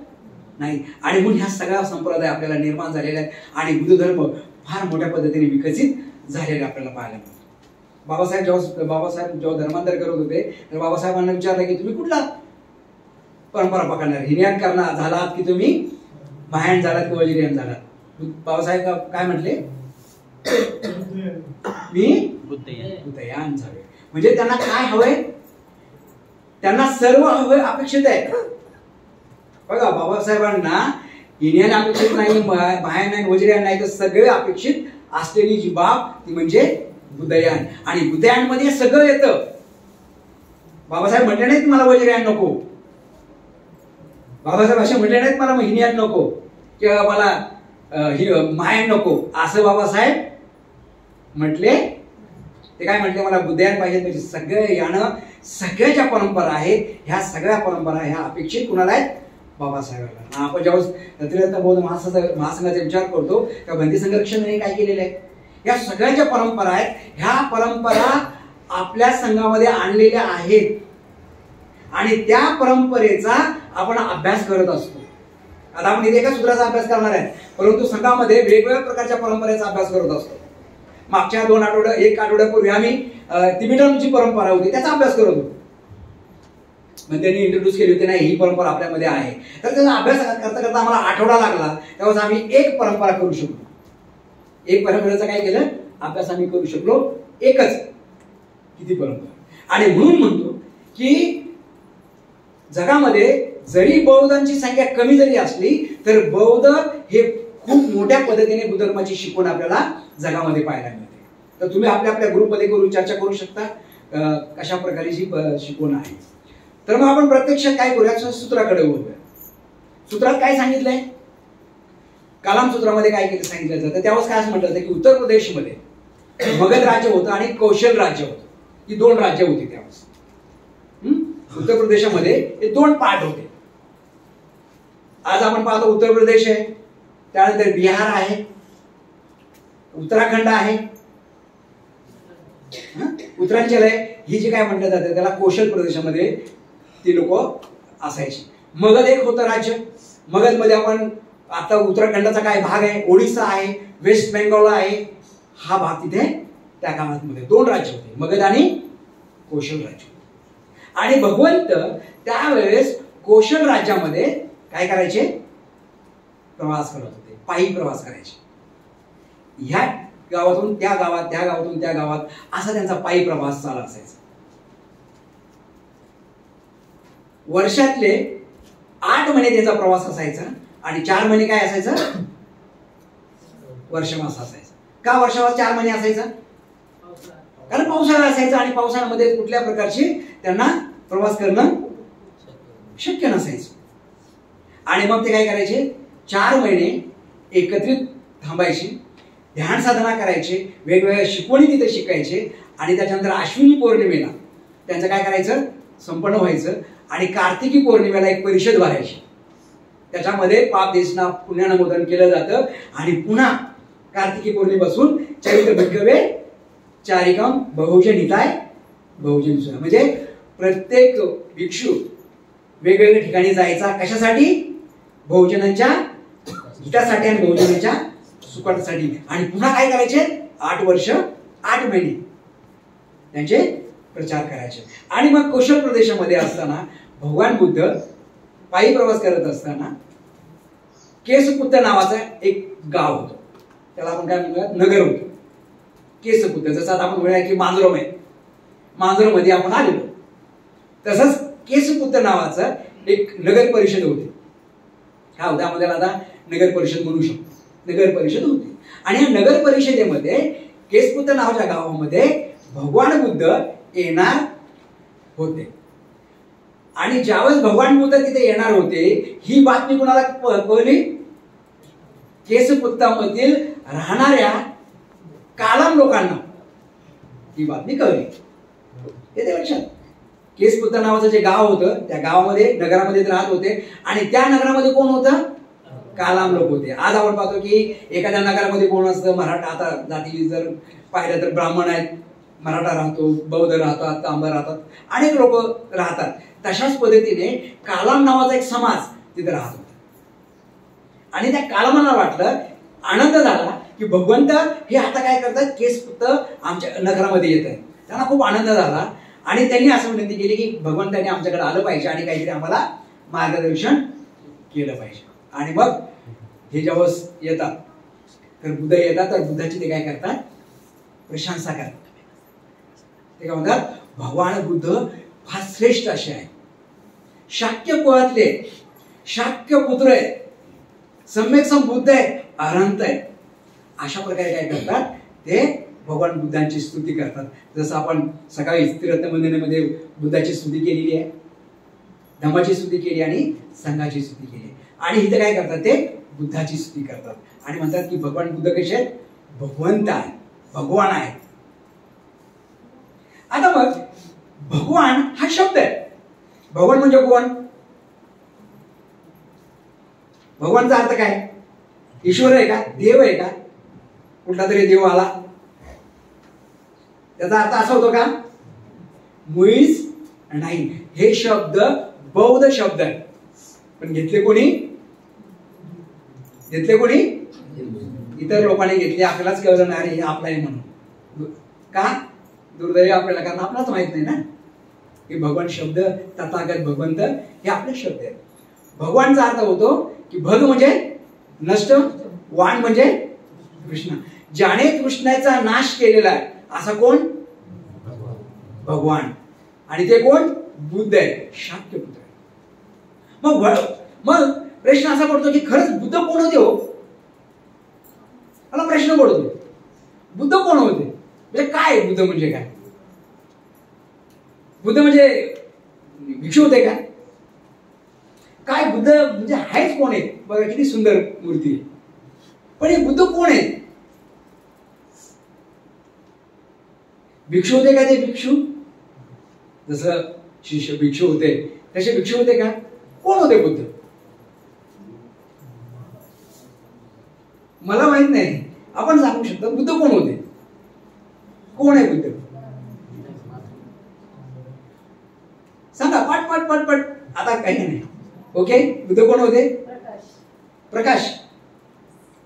A: नाही. आणि म्हणून ह्या सगळ्या संप्रदाय आपल्याला निर्माण झालेल्या आहेत आणि बुद्ध धर्म फार मोठ्या पद्धतीने विकसित झालेले आपल्याला पाहायला मिळतो. बाबासाहेब जेव्हा धर्मांतर करत होते तर बाबासाहेबांना विचारलं की तुम्ही कुठला परंपरा पकडणार, हिनयान करणार झालात की तुम्ही महायान झालात की वज्रयान झालात. बाबासाहेब काय म्हटले, मी बुद्धयान झाले. म्हणजे त्यांना काय हवंय, त्यांना सर्व हवं अपेक्षित आहे. बघा बाबासाहेबांना हिनयान अपेक्षित नाही, महायान नाही, वज्रयान नाही, तर सगळे अपेक्षित असलेली जी बाब ती म्हणजे बुद्धयान. आणि बुद्धयान मध्ये सगळं येतं. बाबासाहेब म्हटले नाहीत मला वज्रयान नको, बाबासाहेब असे म्हटले नाहीत मला हिनयान नको किंवा मला महायान नको, असं बाबासाहेब म्हटले. ते काय म्हटले, मला बुद्धयान पाहिजे. म्हणजे सगळे यानं सगळ्या ज्या परंपरा आहेत ह्या सगळ्या परंपरा ह्या अपेक्षित कुणाला आहेत, बाबासाहेबांना. आपण ज्यावेळेस त्रिरत्न बौद्ध महासंघाचा विचार करतो त्या बंदी संरक्षणाने काय केलेलं आहे, या सगळ्या ज्या परंपरा आहेत ह्या परंपरा आपल्या संघामध्ये आणलेल्या आहेत आणि त्या परंपरेचा आपण अभ्यास करत असतो. आता आपण इथे एका सूत्राचा अभ्यास करणार आहे, परंतु संघामध्ये वेगवेगळ्या प्रकारच्या परंपरेचा अभ्यास करत असतो. मागच्या एक आठवड्यापूर्वी आम्ही तिबेटनची परंपरा होती त्याचा अभ्यास करत होतो. म्हणजे त्यांनी इंट्रोड्यूस केली होती, नाही ही परंपरा आपल्यामध्ये आहे. तर त्याचा अभ्यास करता करता आम्हाला आठवडा लागला. तेव्हा आम्ही एक परंपरा करू शकलो. एक परंपरेचा काय केलं, अभ्यास आम्ही करू शकलो. एकच, किती परंपरा. आणि म्हणून म्हणतो की जगामध्ये जरी बौद्धांची संख्या कमी जरी असली तर बौद्ध हे खूप मोठ्या पद्धतीने बुद्ध धर्माची शिकवण आपल्याला जगामध्ये पाहायला मिळते. तर तुम्ही आपल्या आपल्या ग्रुपमध्ये करून चर्चा करू शकता कशा प्रकारची शिकवण आहे. तर मग आपण प्रत्यक्षात काय करूया, सूत्राकडे वळूया. सूत्रात काय सांगितलंय, कालाम सूत्रामध्ये काय सांगितलं जातं, त्यावेळेस काय असं म्हटलं जातं की उत्तर प्रदेशमध्ये मगध राज्य होतं आणि कौशल राज्य होतं. ही दोन राज्य होती त्यावेळेस. उत्तर प्रदेशामध्ये हे 2 पार्ट होते. आज आपण पाहतो उत्तर प्रदेश आहे, त्यानंतर बिहार आहे, उत्तराखंड आहे, उत्तरांचल आहे. ही जी काय म्हटलं जातं त्याला कोशल प्रदेशामध्ये ती लोक असायची. मगध एक होतं राज्य. मगध मध्ये आपण आता उत्तराखंडाचा काय भाग आहे, ओडिसा आहे, वेस्ट बेंगॉल आहे, हा भाग तिथे त्या काळामध्ये 2 राज्य होते, मगध आणि कोशल राज्य. आणि भगवंत त्यावेळेस कोशल राज्यामध्ये काय करायचे, प्रवास करत होते, पायी प्रवास करायचे. ह्या गावातून त्या गावात, त्या गावातून त्या गावात, असा त्यांचा पायी प्रवास चालू असायचा. वर्षातले 8 महिने त्यांचा प्रवास असायचा आणि 4 महिने काय असायचं, वर्षमास असायचा. का वर्षमास 4 महिने असायचा, कारण पावसाळा असायचा आणि पावसाळ्यामध्ये कुठल्या प्रकारची त्यांना प्रवास करणं शक्य नसायचं. आणि मग ते काय करायचे, 4 महिने एकत्रित थांबायचे, ध्यान साधना करायचे, वेगवेगळ्या शिकवणी तिथे शिकायचे. आणि त्याच्यानंतर अश्विनी पौर्णिमेला त्यांचं काय करायचं, संपन्न व्हायचं. आणि कार्तिकी पौर्णिमेला एक परिषद भरायची, त्याच्यामध्ये पाप देशना पुण्यानुमोदन केलं जातं. आणि पुन्हा कार्तिकी पौर्णिमेपासून चैत्र भटकवे चारिकम बहुजन हिताय बहुजन सुखाय, म्हणजे प्रत्येक भिक्षू वेगवेगळ्या ठिकाणी जायचा, कशासाठी, बहुजनांच्या हितासाठी आणि बहुजनांच्या सुखासाठी. आणि पुन्हा काय करायचे, 8 वर्ष 8 महिने त्यांचे प्रचार करायचे. आणि मग कोशल प्रदेशामध्ये असताना भगवान बुद्ध पायी प्रवास करत असताना केसपुत्त नावाचं एक गाव होतं, त्याला आपण काय म्हणूयात, नगर होतं केसपुत्त. जसं आता आपण म्हणूया की मांजरोम आहे, मांजरोमध्ये आपण आलेलो, तसंच केसपुत्त नावाचं एक नगर परिषद होती. काय होतं, आपण त्याला आता नगर परिषद म्हणू शकतो, नगर परिषद होती. आणि या नगर परिषदेमध्ये केसपुत्त नावाच्या गावामध्ये भगवान बुद्ध येणार होते. आणि ज्यावेळेस भगवान बुद्ध तिथे येणार होते, ही बातमी कुणाला कळली, केसपुत्तामधील राहणाऱ्या कालाम लोकांना ही बातमी कळली. हे लक्षात, केसपुत्त नावाचं जे गाव होतं त्या गावामध्ये, नगरामध्ये राहत होते. आणि त्या नगरामध्ये कोण होतं, कालाम लोक होते. आज आपण पाहतो की एखाद्या नगरामध्ये कोण असतं, मराठा, आता जाती जर पाहिलं तर ब्राह्मण आहेत, मराठा राहतो, बौद्ध राहतात, तांबर राहतात, अनेक लोक राहतात. तशाच पद्धतीने कालाम नावाचा एक समाज तिथे राहत होता. आणि त्या कालामाला वाटलं, आनंद झाला की भगवंत हे आता काय करतात, केसपुत्त आमच्या नगरामध्ये येत आहे. त्यांना खूप आनंद झाला आणि त्यांनी असं विनंती केली की भगवंतांनी आमच्याकडे आलं पाहिजे आणि काहीतरी आम्हाला मार्गदर्शन केलं पाहिजे. आणि मग हे जेव्हा येतात तर बुद्ध येतात, तर बुद्धाची ते काय करतात, प्रशंसा करतात. ते काय म्हणतात, भगवान बुद्ध फार श्रेष्ठ असे आहे, शाक्य कुळातले शाक्य पुत्र आहे, सम्यक संबुद्ध आहे, अनंत आहे. अशा प्रकारे काय करतात, ते भगवान बुद्धांची स्तुती करतात. जसं आपण सकाळी त्रिरत्न वंदनेमध्ये बुद्धाची स्तुती केलेली आहे, धम्माची स्तुती केली आणि संघाची स्तुती केली. आणि इथे काय करतात, ते बुद्धाची स्तुती करतात आणि म्हणतात की भगवान बुद्ध कसे आहेत, भगवंत आहे, भगवान आहे. आता मग भगवान हा शब्द आहे, भगवान म्हणजे कोण, भगवानचा अर्थ काय, ईश्वर आहे का, देव आहे का, कुठला तरी देव आला, त्याचा अर्थ असा होतो का, मुळीच नाही. हे शब्द बौद्ध शब्द आहे, पण घेतले कोणी, इतर लोकांनी घेतले. आपल्यालाच कळलं नाही हे आपला आहे म्हणून. का, दुर्दैवी आपल्याला, कारण आपलाच माहित नाही ना की भगवान शब्द, तथागत भगवंत हे आपले शब्द आहेत. भगवानचा अर्थ होतो की भग म्हणजे नष्ट, वाण म्हणजे कृष्ण. ज्याने कृष्णाचा नाश केलेला आहे असा कोण, भगवान. आणि ते कोण, बुद्ध आहे, शाक्य पुत्र. मग प्रश्न असा पडतो की खरंच बुद्ध कोण होते हो, मला प्रश्न पडतो, बुद्ध कोण होते, म्हणजे काय, बुद्ध म्हणजे काय, बुद्ध म्हणजे भिक्षू होते का, काय बुद्ध म्हणजे आहेच कोण आहे. बघा किती सुंदर मूर्ती आहे, पण हे बुद्ध कोण आहे, भिक्षू होते का ते भिक्षू. जसं शिष्य भिक्षू होते तसे भिक्षू होते का? कोण होते बुद्ध? मला माहित नाही, आपण सांगू शकतो बुद्ध कोण होते? कोण आहे बुद्ध? सांगा पट पट पट पट. आता काही नाही. ओके, बुद्ध कोण होते? प्रकाश.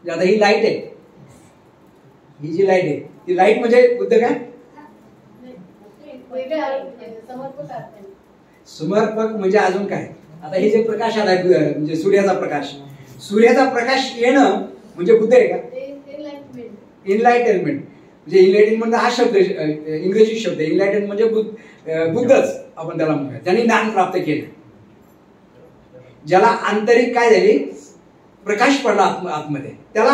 A: आता ही लाईट आहे, ही जी लाईट आहे ती लाईट म्हणजे बुद्ध काय? समर्पक म्हणजे अजून काय? आता हे जे प्रकाश आला म्हणजे सूर्याचा प्रकाश, सूर्याचा प्रकाश येणं म्हणजे बुद्ध आहे का? इनलाइटनमेंट म्हणजे इनलाइटनमेंट हा शब्द इंग्रजी शब्द आहे. इनलाइटन म्हणजे बुद्धच आपण त्याला म्हणूया, ज्यांनी ज्ञान प्राप्त केलं, ज्याला आंतरिक काय झाली, प्रकाश पडला आतमध्ये, त्याला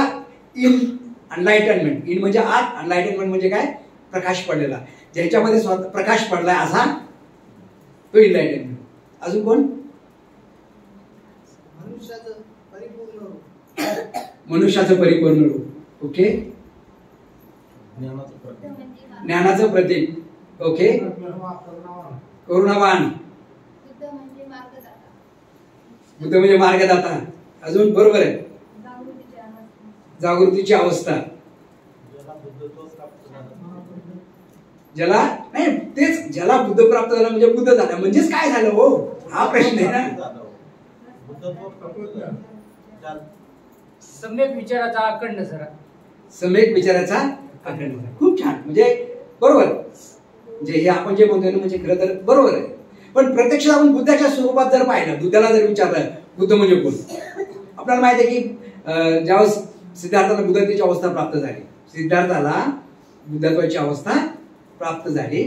A: अनलाइटनमेंट. इन म्हणजे आत, अनलाइटनमेंट म्हणजे काय? प्रकाश पडलेला. ज्याच्यामध्ये प्रकाश पडलाय असा तो इनलाइटनमेंट. अजून कोण? मनुष्याचं परिपूर्ण रूप. ओके, ज्ञानाचं प्रतीक. ओके, करुणावान. बुद्ध म्हणजे मार्गदाता. अजून बरोबर आहे, जागृतीची अवस्था. ज्याला नाही तेच, ज्याला बुद्ध प्राप्त झाला म्हणजे बुद्ध झाला म्हणजेच काय झालं हो, हा प्रश्न आहे ना.
B: सम्यक विचाराचा अखंड सर.
A: सम्यक विचाराचा अखंड. खूप छान. म्हणजे बरोबर, म्हणजे हे आपण जे म्हणतोय ना म्हणजे खरं तर बरोबर आहे. पण प्रत्यक्षात आपण बुद्धाच्या स्वरूपात जर पाहिलं, बुद्धाला जर विचारलं बुद्ध म्हणजे कोण, आपल्याला माहिती आहे की ज्यावेळेस सिद्धार्थाला बुद्धत्वाची अवस्था प्राप्त झाली, सिद्धार्थाला बुद्धत्वाची अवस्था प्राप्त झाली,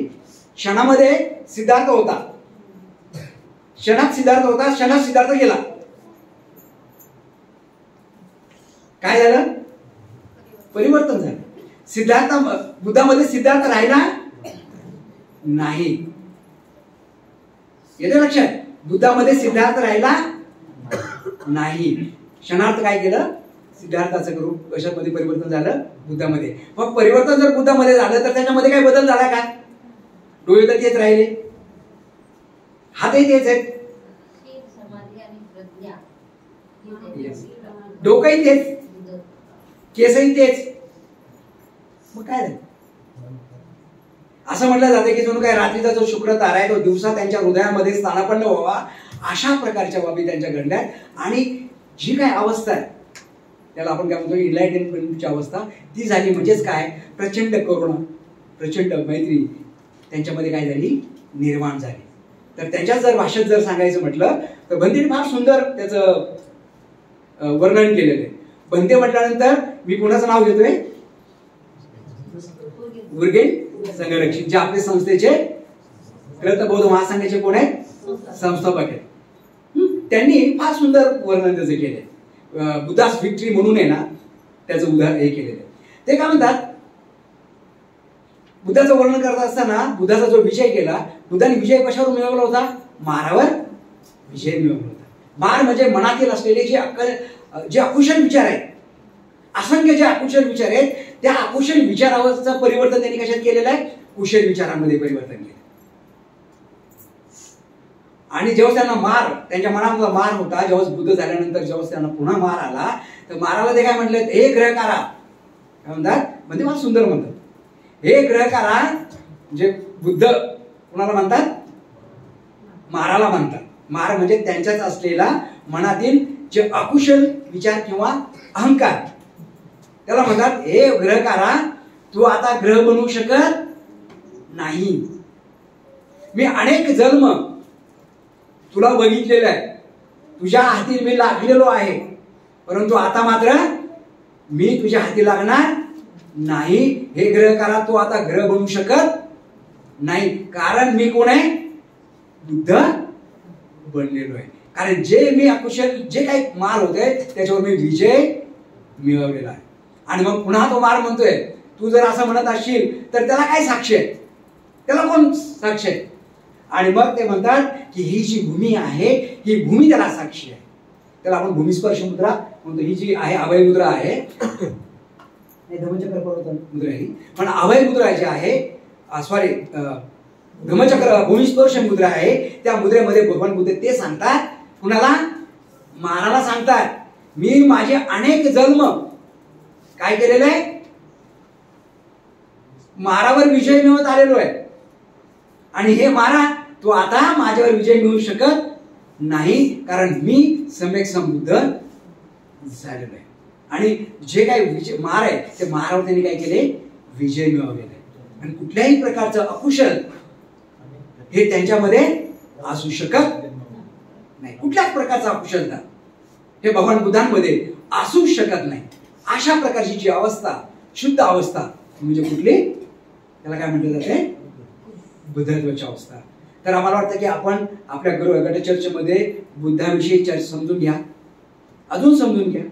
A: क्षणामध्ये सिद्धार्थ होता, क्षणात सिद्धार्थ होता, क्षणात सिद्धार्थ गेला. काय झालं? परिवर्तन झालं. सिद्धार्थ बुद्धामध्ये सिद्धार्थ राहिला नाही. येते लक्षात? बुद्धामध्ये सिद्धार्थ राहिला नाही. क्षणार्थ काय केलं? सिद्धार्थाचं रूप कशामध्ये परिवर्तन झालं? बुद्धामध्ये. मग परिवर्तन जर बुद्धामध्ये झालं तर त्याच्यामध्ये काय बदल झाला का? डोळे तर तेच राहिले, हातही तेच आहेत, डोकंही तेच, केसही तेच. मग काय झालं? असं म्हटलं जातं की जणू काय रात्रीचा जो शुक्र तारा आहे तो दिवसा त्यांच्या हृदयामध्ये स्थानापन्न व्हावा, अशा प्रकारच्या बाबी त्यांच्या घडल्या. आणि जी काय अवस्था आहे त्याला आपण काय म्हणतो इनलाइटनमेंटची अवस्था, ती झाली. म्हणजेच काय? प्रचंड करुणा, प्रचंड मैत्री त्यांच्यामध्ये काय झाली? निर्माण झाली. तर त्यांच्या जर भाषेत जर सांगायचं म्हटलं तर भंतेने फार सुंदर त्याचं वर्णन केलेलं आहे. भंते म्हटल्यानंतर मी कोणाचं नाव घेतोय? उर्गेन संघरक्षक, जे आपल्या संस्थेचे ग्रंथबौद्ध महासंघाचे कोण आहेत? संस्थापक आहेत. त्यांनी फार सुंदर वर्णन त्याचं केलंय. बुद्धास विक्ट्री म्हणून आहे ना त्याचं उदाहरण हे केलेलं आहे. ते काय म्हणतात? बुद्धाचं वर्णन करत असताना बुद्धाचा जो विजय केला, बुद्धाने विजय कशावर मिळवला होता? मारावर विजय मिळवला होता. मार म्हणजे मनातील असलेले जे अकुशल विचार आहेत, असंख्य जे अकुशल विचार आहेत, त्या अकुशल विचारावरचं परिवर्तन त्यांनी कशात केलेलं आहे? कुशल विचारांमध्ये परिवर्तन केलं. आणि जेव्हा त्यांना मार, त्यांच्या मनामध्ये मार होता, जेव्हा बुद्ध झाल्यानंतर जेव्हा त्यांना पुन्हा मार आला, तर माराला ते काय म्हटलं? हे ग्रहकारा. काय म्हणतात? म्हणजे मला सुंदर म्हणतात, हे ग्रहकारा. म्हणजे बुद्ध कुणाला म्हणतात? माराला म्हणतात. मार म्हणजे त्यांच्याच असलेला मनातील जे अकुशल विचार किंवा अहंकार, त्याला म्हणतात हे ग्रहकारा, तू आता ग्रह बनवू शकत नाही. मी अनेक जन्म तुला बघितलेलं आहे, तुझ्या हाती मी लागलेलो आहे, परंतु आता मात्र मी तुझ्या हाती लागणार नाही. हे ग्रहकारा, तू आता ग्रह बनवू शकत नाही. कारण मी कोण आहे? बुद्ध बनलेलो आहे. कारण जे मी अकुशल जे काही मार होते त्याच्यावर मी विजय मिळवलेला आहे. आणि मग पुन्हा तो मार म्हणतोय, तू जर असं म्हणत असशील तर त्याला काय साक्ष आहे? त्याला कोण साक्ष आहे? आणि मग ते म्हणतात की ही जी भूमी आहे, ही भूमी त्याला साक्षी आहे. त्याला आपण भूमिस्पर्श मुद्रा म्हणतो. ही जी आहे अभय मुद्रा आहे, धम्मचक्र मुद्रा आहे, पण अभय मुद्रा जी आहे, सॉरी धम्मचक्र भूमिस्पर्श मुद्रा आहे, त्या मुद्रेमध्ये भगवान बुद्ध ते सांगतात, कुणाला? महाराला सांगतात, मी माझे अनेक जन्म काय केलेले आहे, मारावर विजय मिळवत आलेलो आहे, आणि हे मारा तो आता माझ्यावर विजय मिळवू शकत नाही, कारण मी सम्यक संबुद्ध झालेलो आहे. आणि जे काही विजय मार आहे ते मारावर त्यांनी काय केले, विजय मिळवलेला आहे. आणि कुठल्याही प्रकारचं अकुशल हे त्यांच्यामध्ये असू शकत नाही. कुठल्याच प्रकारचा अकुशलता हे भगवान बुद्धांमध्ये असू शकत नाही. अशा प्रकारची जी अवस्था, शुद्ध अवस्था म्हणजे कुठली, त्याला काय म्हटलं जाते, बुद्धत्वाची अवस्था. तर आम्हाला वाटतं की आपण आपल्या गट चर्चेमध्ये बुद्धाविषयी समजून घ्या, अजून समजून घ्या,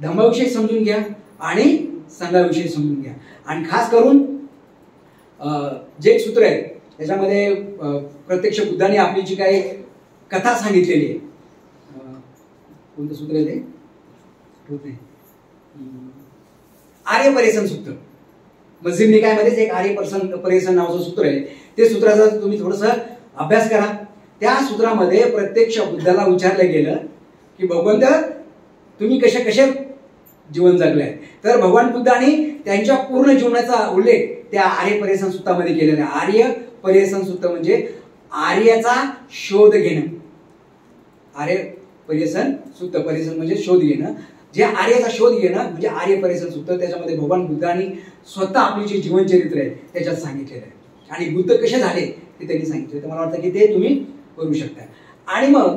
A: धम्माविषयी समजून घ्या आणि संघाविषयी समजून घ्या. आणि खास करून जे एक सूत्र आहे त्याच्यामध्ये प्रत्यक्ष बुद्धाने आपली जी काही कथा सांगितलेली आहे, कोणतं सूत्र आहे ते, आर्य पर्यसन सूत्र. मस्जिद निकायमध्येच एक आर्य पर्यसन नावाचं सूत्र आहे. ते सूत्राचा तुम्ही थोडंसं अभ्यास करा. त्या सूत्रामध्ये प्रत्यक्ष बुद्धाला विचारलं गेलं की भगवंत तुम्ही कसे कसे जीवन जगले. तर भगवान बुद्धांनी त्यांच्या पूर्ण जीवनाचा उल्लेख त्या आर्य पर्यसन सूत्रामध्ये केलेला आहे. आर्य पर्यसन सूत्र म्हणजे आर्याचा शोध घेणं. आर्य पर्यसन सूत्र, पर्यसन म्हणजे शोध घेणं, जे आर्याचा शोध घेणं म्हणजे आर्य पर्यसन सूत्र. त्याच्यामध्ये भगवान बुद्धांनी स्वतः आपली जे जीवनचरित्र आहे त्याच्यात सांगितलेलं आहे, आणि बुद्ध कसे झाले ते त्यांनी सांगितले. तर मला वाटतं की ते तुम्ही करू शकता. आणि मग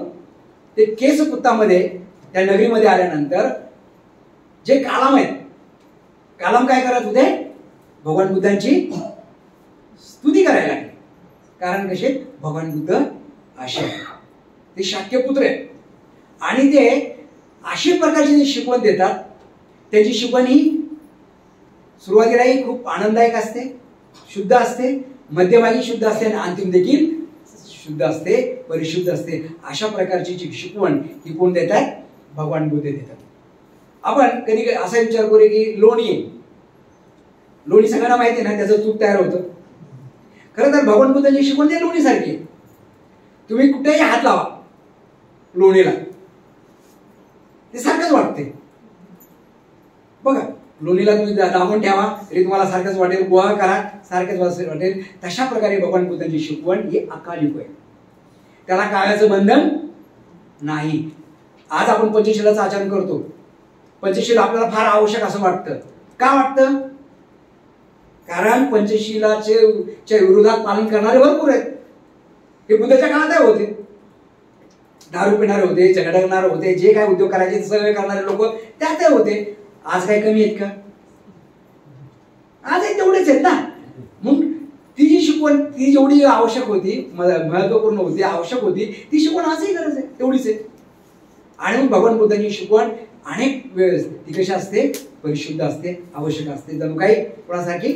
A: ते केसपुत्तामध्ये त्या नगरीमध्ये आल्यानंतर जे कालाम आहेत, कालाम काय करत होते, भगवान बुद्धांची स्तुती करायला लागले. कारण कसे, भगवान बुद्ध असे ते शाक्यपुत्र आहेत, आणि ते अशा प्रकारची जी शिकवण देतात, त्यांची शिकवण ही सुरुवातीलाही खूप आनंददायक असते, शुद्ध असते, मध्यभागी शुद्ध असते, आणि अंतिम देखील शुद्ध असते, परिशुद्ध असते. अशा प्रकारची जी शिकवण ही कोण देतात, भगवान बुद्ध देतात. आपण कधी असा विचार करू की लोणी आहे, लोणी सगळ्यांना माहिती आहे ना, त्याचं तूप तयार होतं. खरं तर भगवान बुद्धांची शिकवण ते लोणीसारखी. तुम्ही कुठेही हात लावा लोणीला, ते सारखंच वाटते. बघा, लोणीला तुम्ही दाबून ठेवा तरी तुम्हाला सारखंच वाटेल, गोळा करा सारखंच वाटेल. तशा प्रकारे भगवान बुद्धांची शिकवण ही अकालिक आहे, त्याला काळाचं बंधन नाही. आज आपण पंचशीलाचं आचरण करतो. पंचशील आपल्याला फार आवश्यक असं वाटतं. का वाटतं? कारण पंचशीलाचे विरोधात पालन करणारे भरपूर आहेत. हे बुद्धाच्या काळात होते, दारू पिणारे होते, झगडणारे होते, जे काय उद्योग करायचे सगळे करणारे लोक त्यात होते. आज काय कमी आहेत का? आज तेवढेच आहेत ना. मग ती जी शिकवण ती जेवढी आवश्यक होती, महत्वपूर्ण होती, आवश्यक होती, ती शिकवण आजही गरज आहे, तेवढीच आहे. आणि मग भगवान बुद्धांची शिकवण अनेक वेळेस ती कशी असते, परिशुद्ध असते, आवश्यक असते. जणू काही कोणासारखी,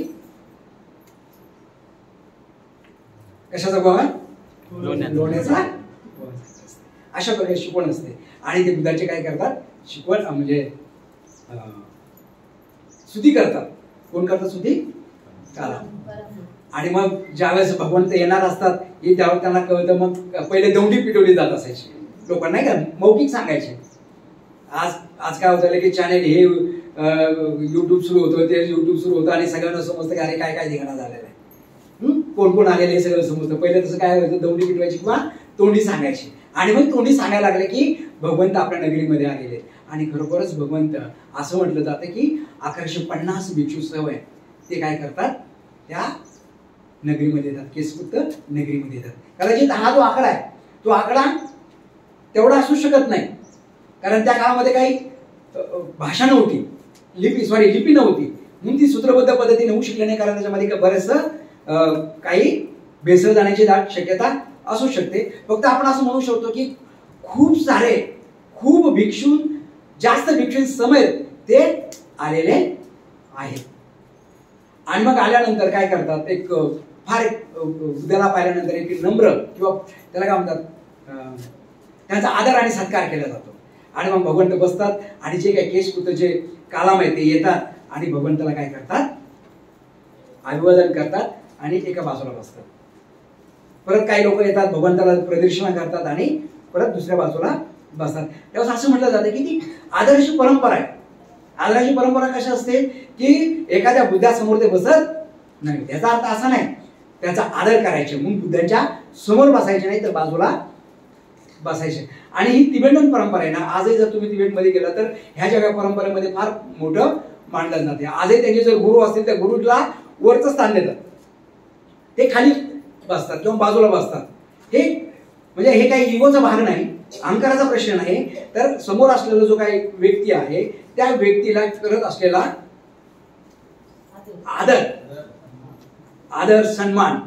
A: कशाचा गोवा, लोण्याचा. अशा प्रकारे शिकवण असते. आणि ते बुद्धाचे काय करतात, शिकवण म्हणजे स्तुती करतात. कोण करतात स्तुती? कालाम. आणि मग ज्यावेळेस भगवंत येणार असतात हे त्यावेळेस त्यांना कळतं. मग पहिले दौंडी पिटवली जात असायची लोकांना, नाही का, मौखिक सांगायचे. आज काय होतं की चॅनेल हे युट्यूब सुरू होतं, ते युट्यूब सुरू होतं, आणि सगळ्यांना समजतं की अरे काय काय ठिकाणा झालेलं आहे, कोण कोण आलेले हे सगळं समजतं. पहिले तसं काय व्हायचं, दौंडी पिटवायची किंवा तोंडी सांगायची. आणि मग तोंडी सांगायला लागले की भगवंत आपल्या नगरीमध्ये आलेले. आणि खरोखरच भगवंत असं म्हटलं जातं की 1150 भिक्षू सवय ते काय करतात, त्या नगरीमध्ये येतात, केसपुत्त नगरीमध्ये येतात. कदाचित हा जो आकडा आहे तो आकडा तेवढा असू शकत नाही, कारण त्या काळामध्ये काही भाषा नव्हती, लिपी नव्हती, म्हणून ती सूत्रबद्ध पद्धतीने होऊ शकली नाही. कारण त्याच्यामध्ये बरेचसं काही भेसळ जाण्याची दाट शक्यता असू शकते. फक्त आपण असं म्हणू शकतो की खूप भिक्षू, जास्त भिक्षू समेत ते आलेले आहेत. आणि मग आल्यानंतर काय करतात, एक फार बुद्धाला पाहिल्यानंतर एक नम्र किंवा त्याला काय म्हणतात, त्यांचा आदर आणि सत्कार केला जातो. आणि मग भगवंत बसतात, आणि जे काही केसपुत्र जे कालाम आहे ते येतात, आणि भगवंताला काय करतात, अभिवादन करतात, आणि एका बाजूला बसतात. परत काही लोक येतात, भगवंताला प्रदक्षिणा करतात आणि परत दुसऱ्या बाजूला बसतात. तेव्हा असं म्हटलं जातं की ती आदर्श परंपरा आहे. आदराची परंपरा कशी असते की एखाद्या बुद्धासमोर ते बसत नाही. त्याचा अर्थ असा नाही त्याचा आदर करायचे म्हणून बुद्धांच्या समोर बसायचे नाही तर बाजूला बसायचे. आणि ही तिबेटन परंपरा आहे ना, आजही जर तुम्ही तिबेटमध्ये गेला तर ह्या जगा परंपरेमध्ये फार मोठं मांडलं जाते. आजही त्यांचे जर गुरु असतील त्या गुरुला वरचं स्थान देतात, ते खाली बसतात किंवा बाजूला बसतात. हे म्हणजे हे काही इगोचा भाग नाही, अहंकाराचा प्रश्न नाही, तर समोर असलेला जो काही व्यक्ती आहे त्या व्यक्तीला करत असलेला आदर सन्मान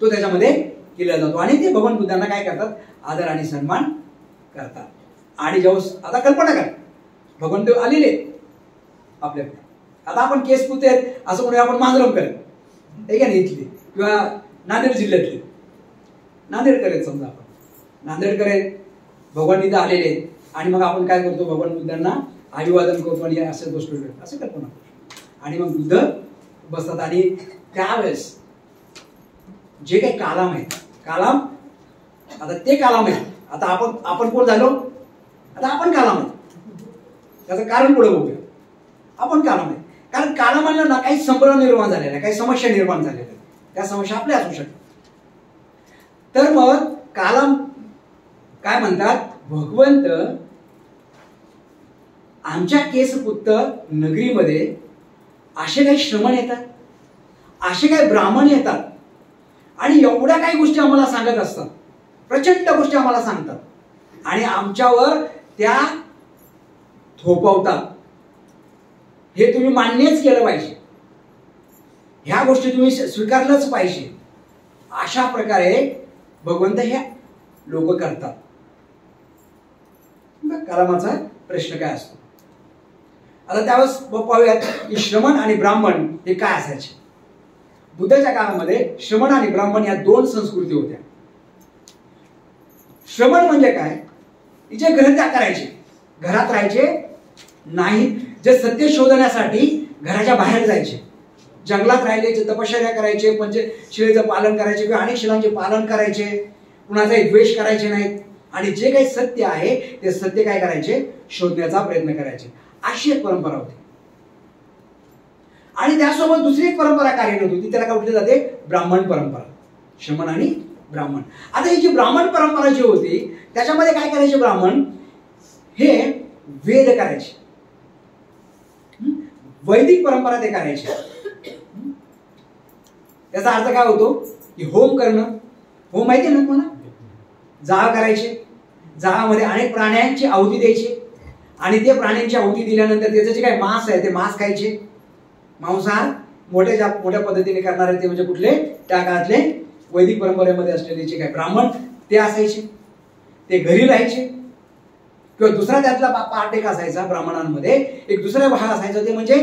A: तो त्याच्यामध्ये केला जातो. आणि ते भगवान बुद्धांना काय करतात, आदर आणि सन्मान करतात. आणि जेव्हा आता कल्पना करा भगवंत आलेले आपल्याकडे, आता आपण केस पुते असं कोणी आपण मांजरम करेल, ठीक आहे ना, इथली किंवा नांदेड जिल्ह्यातले नांदेडकर आहेत समजा, आपण नांदेडकर आहेत, भगवान इथं आलेले आहेत आणि मग आपण काय करतो, भगवान बुद्धांना अभिवादन करतो आणि असं गोष्ट असं कल्पना करतो. आणि मग बुद्ध बसतात आणि त्यावेळेस जे काही कालाम आहेत, कालाम आता ते कालाम आहेत. आता आपण कोण झालो, आता आपण कालाम आहेत. त्याचं कारण पुढे बघूया. आपण कालाम आहे कारण कालामाला ना काही संभ्रम निर्माण झालेला आहे, काही समस्या निर्माण झालेल्या आहेत. त्या समस्या आपल्या असू शकतात. तर मग कालाम काय म्हणतात, भगवंत आमच्या केसपुत्त नगरीमध्ये असे काही श्रमण येतात, असे काही ब्राह्मण येतात आणि एवढ्या काही गोष्टी आम्हाला सांगत असतात, प्रचंड गोष्टी आम्हाला सांगतात आणि आमच्यावर त्या थोपवतात. हे तुम्ही मान्यच केलं पाहिजे, ह्या गोष्टी तुम्ही स्वीकारलंच पाहिजे. अशा प्रकारे भगवंत हे लोक करतात. कालामाचा प्रश्न काय असतो. आता त्यावेळेस पाहूयात की श्रमण आणि ब्राह्मण हे काय असायचे. बुद्धाच्या काळामध्ये श्रमण आणि ब्राह्मण या दोन संस्कृती होत्या. श्रमण म्हणजे काय, जे ग्रहत्याग करायचे, घरात राहायचे नाही, जे सत्य शोधण्यासाठी घराच्या बाहेर जायचे, जंगलात राहिले, जे तपश्चर्या करायचे, पंचशिलेचं पालन करायचे किंवा अनेक शिलांचे पालन करायचे, कुणाचाही द्वेष करायचे नाहीत आणि जे काही सत्य आहे ते सत्य काय करायचे, शोधण्याचा प्रयत्न करायचे. अशी एक परंपरा होती. आणि त्यासोबत दुसरी एक परंपरा कार्यरत होती, त्याला काय म्हटले जाते, ब्राह्मण परंपरा. श्रमण आणि ब्राह्मण. आता ही जी ब्राह्मण परंपरा जी होती त्याच्यामध्ये काय करायचे ब्राह्मण, हे वेद करायचे, वैदिक परंपरा ते करायचे. त्याचा अर्थ काय होतो की होम करणं. होम माहिती आहे ना तुम्हाला, जाळ करायचे, जाळामध्ये अनेक प्राण्यांची आहुती द्यायची आणि ते प्राण्यांची आहुती दिल्यानंतर त्याचं जे काही मांस आहे ते मांस खायचे. मांसाहार मोठ्या पद्धतीने करणारे ते म्हणजे कुठले, त्या काळातले वैदिक परंपरेमध्ये असलेले जे काही ब्राह्मण ते असायचे. ते घरी राहायचे किंवा दुसरा त्यातला पार्ट एक असायचा ब्राह्मणांमध्ये, एक दुसरा भाग असायचा ते म्हणजे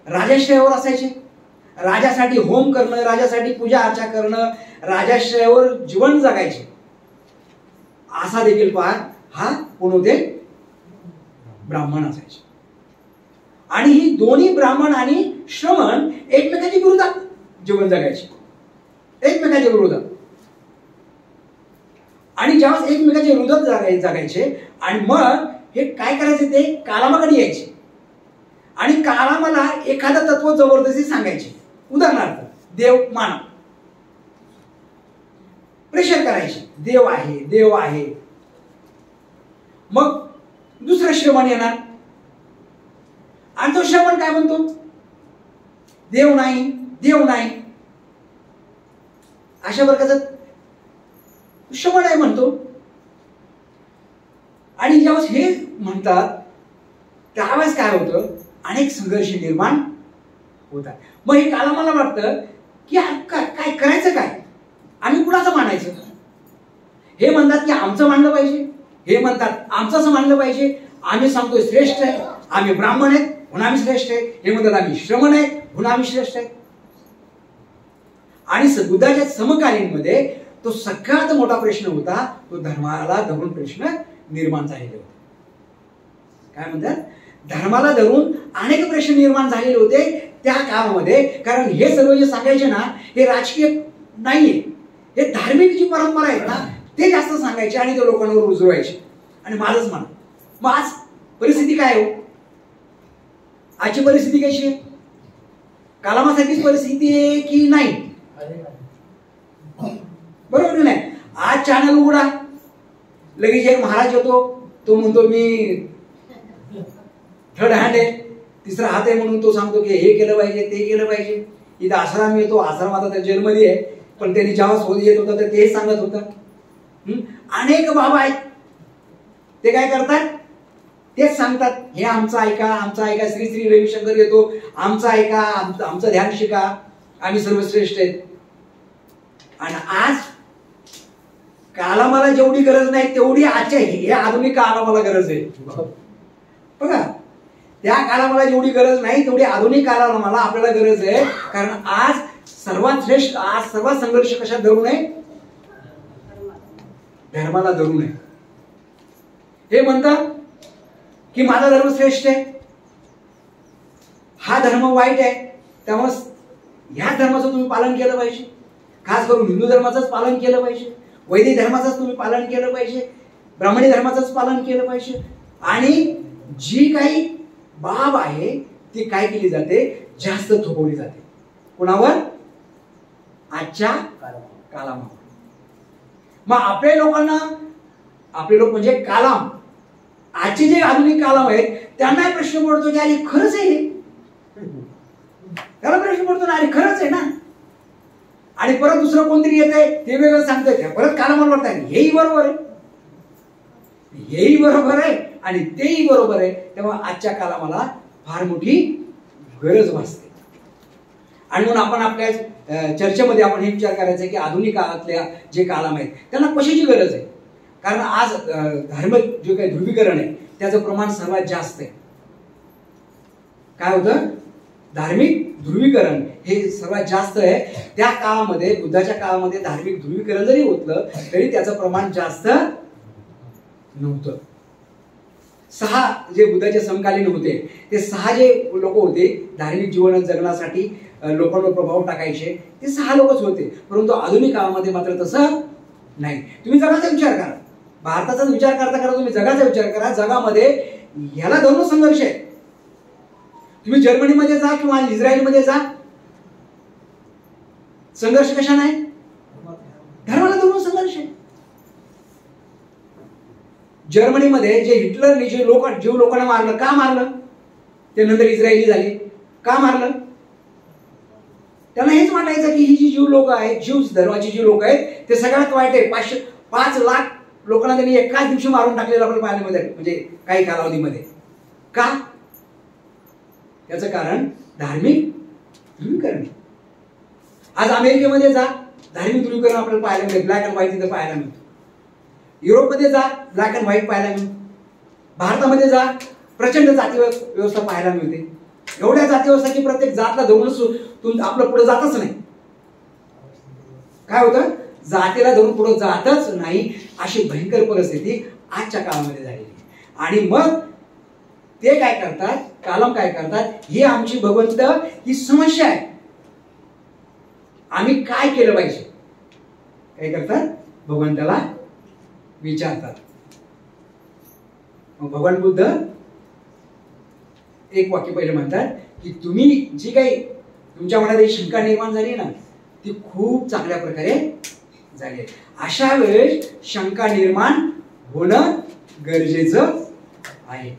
A: राजाश्रयावर असायचे. राजासाठी होम करणं, राजासाठी पूजा अर्चा करणं, राजाश्रयावर जीवन जगायचे. असा देखील पार्ट हा कोण होते, ब्राह्मण असायचे. आणि ही दोन्ही ब्राह्मण आणि श्रमण एकमेकांच्या विरोधात जीवन जगायचे, एकमेकांच्या विरोधात. आणि ज्यावेळेस एकमेकांच्या विरोधात जगायचे आणि मग हे काय करायचे, ते कालामाकडे यायचे आणि कालामाला एखादं तत्व जबरदस्ती सांगायचे. उदाहरणार्थ देव माना, प्रेशर करायचे, देव आहे, देव आहे. मग दुसरं श्रमण येणार आणि तो श्रमण काय म्हणतो, देव नाही, देव नाही. अशा प्रकारचं श्रमण आहे म्हणतो. आणि ज्यावेळेस हे म्हणतात त्यावेळेस काय होतं, अनेक संघर्ष निर्माण होतात. मग हे कालामाला वाटतं की काय करायचं, काय आम्ही कुणाचं मानायचं. हे म्हणतात की आमचं मानलं पाहिजे, हे म्हणतात आमचं असं मानलं पाहिजे, आम्ही सांगतोय श्रेष्ठ आहे, आम्ही ब्राह्मण आहेत म्हणून आम्ही श्रेष्ठ आहे. हे म्हणतात आम्ही श्रमण आहे म्हणून आम्ही श्रेष्ठ आहे. आणि बुद्धाच्या समकालीन मध्ये तो सगळ्यात मोठा प्रश्न होता, तो धर्माला धरून प्रश्न निर्माण झालेले होते. काय म्हणतात, धर्माला धरून अनेक प्रश्न निर्माण झालेले होते त्या काळामध्ये. कारण हे सर्व जे सांगायचे ना, हे राजकीय नाहीये, हे धार्मिक जी परंपरा आहे ना ते जास्त सांगायचे आणि ते लोकांवर रुजवायचे आणि माझंच म्हणा. मग आज परिस्थिती काय हो? आजची परिस्थिती कशी आहे? कालामासारखीच परिस्थिती आहे की नाही? बरोबर नाही? आज चॅनल उघडा, लगेच एक महाराज येतो, तो म्हणतो मी थर्ड हँड आहे, तिसरा हात आहे म्हणून तो सांगतो की हे केलं पाहिजे ते केलं पाहिजे. इथं आश्रम येतो, आश्रम आता त्या जेलमध्ये आहे, पण त्यांनी जेव्हा येत होता तर तेच सांगत होता. अनेक बाबा आहेत ते काय करतात, तेच सांगतात, हे आमचं ऐका, आमचं ऐका. श्री श्री रविशंकर येतो, आमचं ऐका, आमचं ध्यान शिका, आम्ही सर्वश्रेष्ठ आहेत. आणि आज कालामाला जेवढी गरज नाही तेवढी आजच्या हे आधुनिक कालामाला गरज आहे. बघा, त्या कालामाला जेवढी गरज नाही तेवढी आधुनिक कालामाला आपल्याला गरज आहे. कारण आज सर्वात श्रेष्ठ, आज सर्वात संघर्ष कशात धरून आहे? धर्माला धरून आहे. हे म्हणतात की माझा धर्म श्रेष्ठ आहे, हा धर्म वाईट आहे, त्यामुळे ह्या धर्माचं तुम्ही पालन केलं पाहिजे. खास करून हिंदू धर्माचंच पालन केलं पाहिजे, वैदिक धर्माचंच तुम्ही पालन केलं पाहिजे, ब्राह्मणी धर्माचंच पालन केलं पाहिजे. आणि जी काही बाब आहे ती काय केली जाते? जास्त थोपवली जाते. कोणावर? आजच्या कालामावर. मग आपल्या लोकांना, आपले लोक म्हणजे कालाम, आजचे जे आधुनिक कालाम आहेत त्यांना प्रश्न पडतो की अरे खरंच आहे, त्याला प्रश्न पडतो ना, अरे खरंच आहे ना. आणि परत दुसरं कोणतरी येत आहे ते वेगळं सांगतंय, परत कालामावर वाटत हेही बरोबर आहे, हेही बरोबर आहे आणि तेही बरोबर आहे. तेव्हा आजच्या कालामाला फार मोठी गरज भासते. आणि म्हणून आपण आपल्या चर्चेमध्ये आपण हे विचार करायचा की आधुनिक काळातल्या जे कालाम आहेत त्यांना कशाची गरज आहे? कारण आज धर्म जे काही ध्रुवीकरण आहे त्याचं प्रमाण सर्वात जास्त आहे. काय होतं? धार्मिक ध्रुवीकरण हे सर्वात जास्त आहे. त्या काळामध्ये, बुद्धाच्या काळामध्ये धार्मिक ध्रुवीकरण जरी होतं तरी त्याचं प्रमाण जास्त नव्हतं. 6 जे बुद्धाचे समकालीन होते ते 6 जे लोक होते धार्मिक जीवन जगण्यासाठी लोकांवर प्रभाव टाकायचे, ते 6 लोकच होते. परंतु आधुनिक काळामध्ये मात्र तसं नाही. तुम्ही जगाचा विचार करा, भारताचा विचार करता करा, तुम्ही जगाचा विचार करा. जगामध्ये ह्याला धरून संघर्ष आहे. तुम्ही जर्मनीमध्ये जा किंवा इस्रायलमध्ये जा, संघर्ष कशा नाही? धर्माला धरून संघर्ष आहे. जर्मनीमध्ये जे हिटलरने जे जीव लोकांना मारलं, का मारलं? ते नंतर इस्रायली झाले, का मारलं? त्यांना हेच वाटायचं की ही जी जीव लोक आहेत, जीव धर्माची जी लोक आहेत ते सगळ्यात वाईट आहे. 5 लाख लोकांना त्यांनी एकाच दिवशी मारून टाकलेलं आपण पाहायला मिळालं, म्हणजे काही कालावधीमध्ये. का? याचं कारण धार्मिक ध्रुवीकरण. आज अमेरिकेमध्ये जा, धार्मिक ध्रुवीकरण आपल्याला पाहायला मिळते, ब्लॅक अँड व्हाईट तिथं पाहायला मिळतं. युरोपमध्ये जा, ब्लॅक अँड व्हाईट पाहायला मिळतं. भारतामध्ये जा, प्रचंड जाती व्यवस्था पाहायला मिळते. एवढ्या जाती व्यवस्था की प्रत्येक जातला धरून आपलं पुढे जातच नाही. काय होतं? जातीला धरून पुढे जातच नाही, अशी भयंकर परिस्थिती आजच्या काळामध्ये झालेली आहे. आणि मग ते काय करतात, कालम काय करतात, ही आमची भगवंत ही समस्या आहे, आम्ही काय केलं पाहिजे? काय करतात? भगवंताला विचारतात. मग भगवान बुद्ध एक वाक्य पहिले म्हणतात की तुम्ही जी काही तुमच्या मनात एक शंका निर्माण झाली ना ती खूप चांगल्या प्रकारे झाली. अशा वेळेस शंका निर्माण होणं गरजेचं आहे,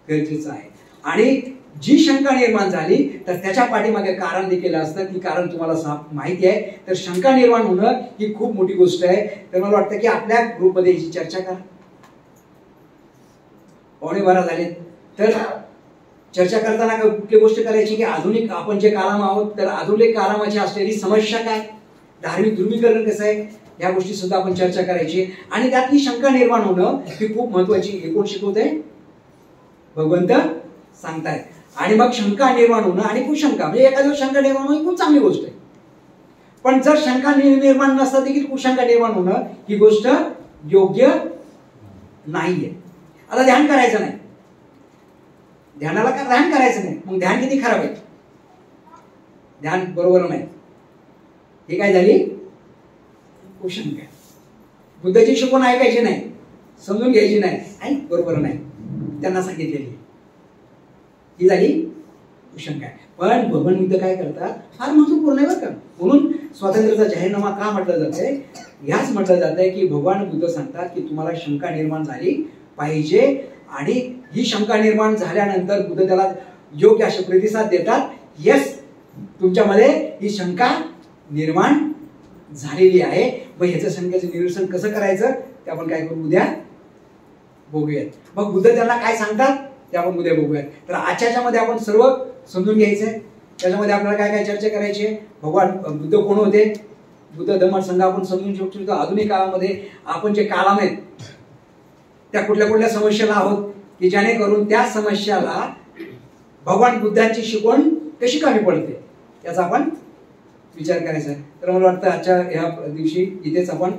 A: गरजेचं आहे. आणि जी शंका निर्माण झाली तर त्याच्या पाठीमागे कारण देखील असतं, की कारण तुम्हाला माहिती आहे. तर शंका निर्माण होणं ही खूप मोठी गोष्ट आहे. तर मला वाटतं की आपल्या ग्रुपमध्ये याची चर्चा करा. 11:15 झाले तर चर्चा करताना कुठली गोष्ट करायची की आधुनिक आपण जे कालाम आहोत तर आधुनिक कालामाची असलेली समस्या काय, धार्मिक ध्रुवीकरण कसं आहे, या गोष्टी सुद्धा आपण चर्चा करायची. आणि त्यातली शंका निर्माण होणं ही खूप महत्वाची. हे कोण शिकवतंय? भगवंत सांगतायत. आणि मग शंका निर्माण होणं आणि कुशंका, म्हणजे एखाद्या शंका निर्माण होणं ही खूप चांगली गोष्ट आहे. पण जर शंका निर्माण नसता देखील कुशंका निर्माण होणं ही गोष्ट योग्य नाहीये. आता ध्यान करायचं नाही, ध्यानाला काय ध्यान करायचं नाही, मग ध्यान किती खराब आहे, ध्यान बरोबर नाही. हे काय झाली कुशंका. बुद्धाची शिकवण ऐकायची नाही, समजून घ्यायची नाही आणि बरोबर नाही त्यांना सांगितलेली, ही झाली कुशंका. पण भगवान बुद्ध काय करतात, फार महत्वपूर्ण आहे बरं का. म्हणून स्वातंत्र्याचा जाहीरनामा का म्हटलं जातंय, ह्याच म्हटलं जातंय की भगवान बुद्ध सांगतात की तुम्हाला शंका निर्माण झाली पाहिजे आणि ही शंका निर्माण झाल्यानंतर बुद्ध त्याला योग्य असे प्रतिसाद देतात. यस, तुमच्यामध्ये ही शंका निर्माण झालेली आहे. मग ह्याचं शंकेचं निरसन कसं करायचं ते आपण काय करू, उद्या बघूयात. मग बुद्ध त्यांना काय सांगतात ते आपण उद्या बघूयात. तर आजच्या मध्ये आपण सर्व समजून घ्यायचंय. त्याच्यामध्ये आपल्याला काय काय चर्चा करायची आहे, भगवान बुद्ध कोण होते, बुद्ध धम्म संघ आपण समजून शकतो. आधुनिक काळामध्ये आपण जे काळाम आहेत त्या कुठल्या कुठल्या समस्याला आहोत की जेणेकरून त्या समस्याला भगवान बुद्धांची शिकवण कशी कमी पडते याचा आपण विचार करायचा. तर मला वाटतं आजच्या ह्या दिवशी इथेच आपण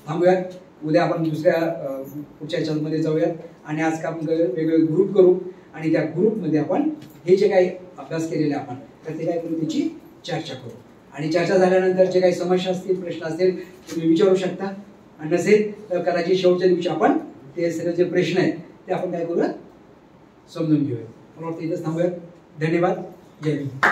A: थांबूयात. उद्या आपण दुसऱ्या पुढच्या ह्याच्यामध्ये जाऊयात आणि आज का आपण वेगवेगळे ग्रुप करू आणि त्या ग्रुपमध्ये आपण हे जे काही अभ्यास केलेले आपण तर ते काय करू, त्याची चर्चा करू. आणि चर्चा झाल्यानंतर जे काही समस्या असतील, प्रश्न असतील तुम्ही विचारू शकता. आणि नसेल तर कदाचित शेवटच्या दिवशी आपण ते सगळे जे प्रश्न आहेत ते आपण काय करूयात, समजून घेऊयात. मला वाटतं इथंच थांबूयात. धन्यवाद. जय हिंद.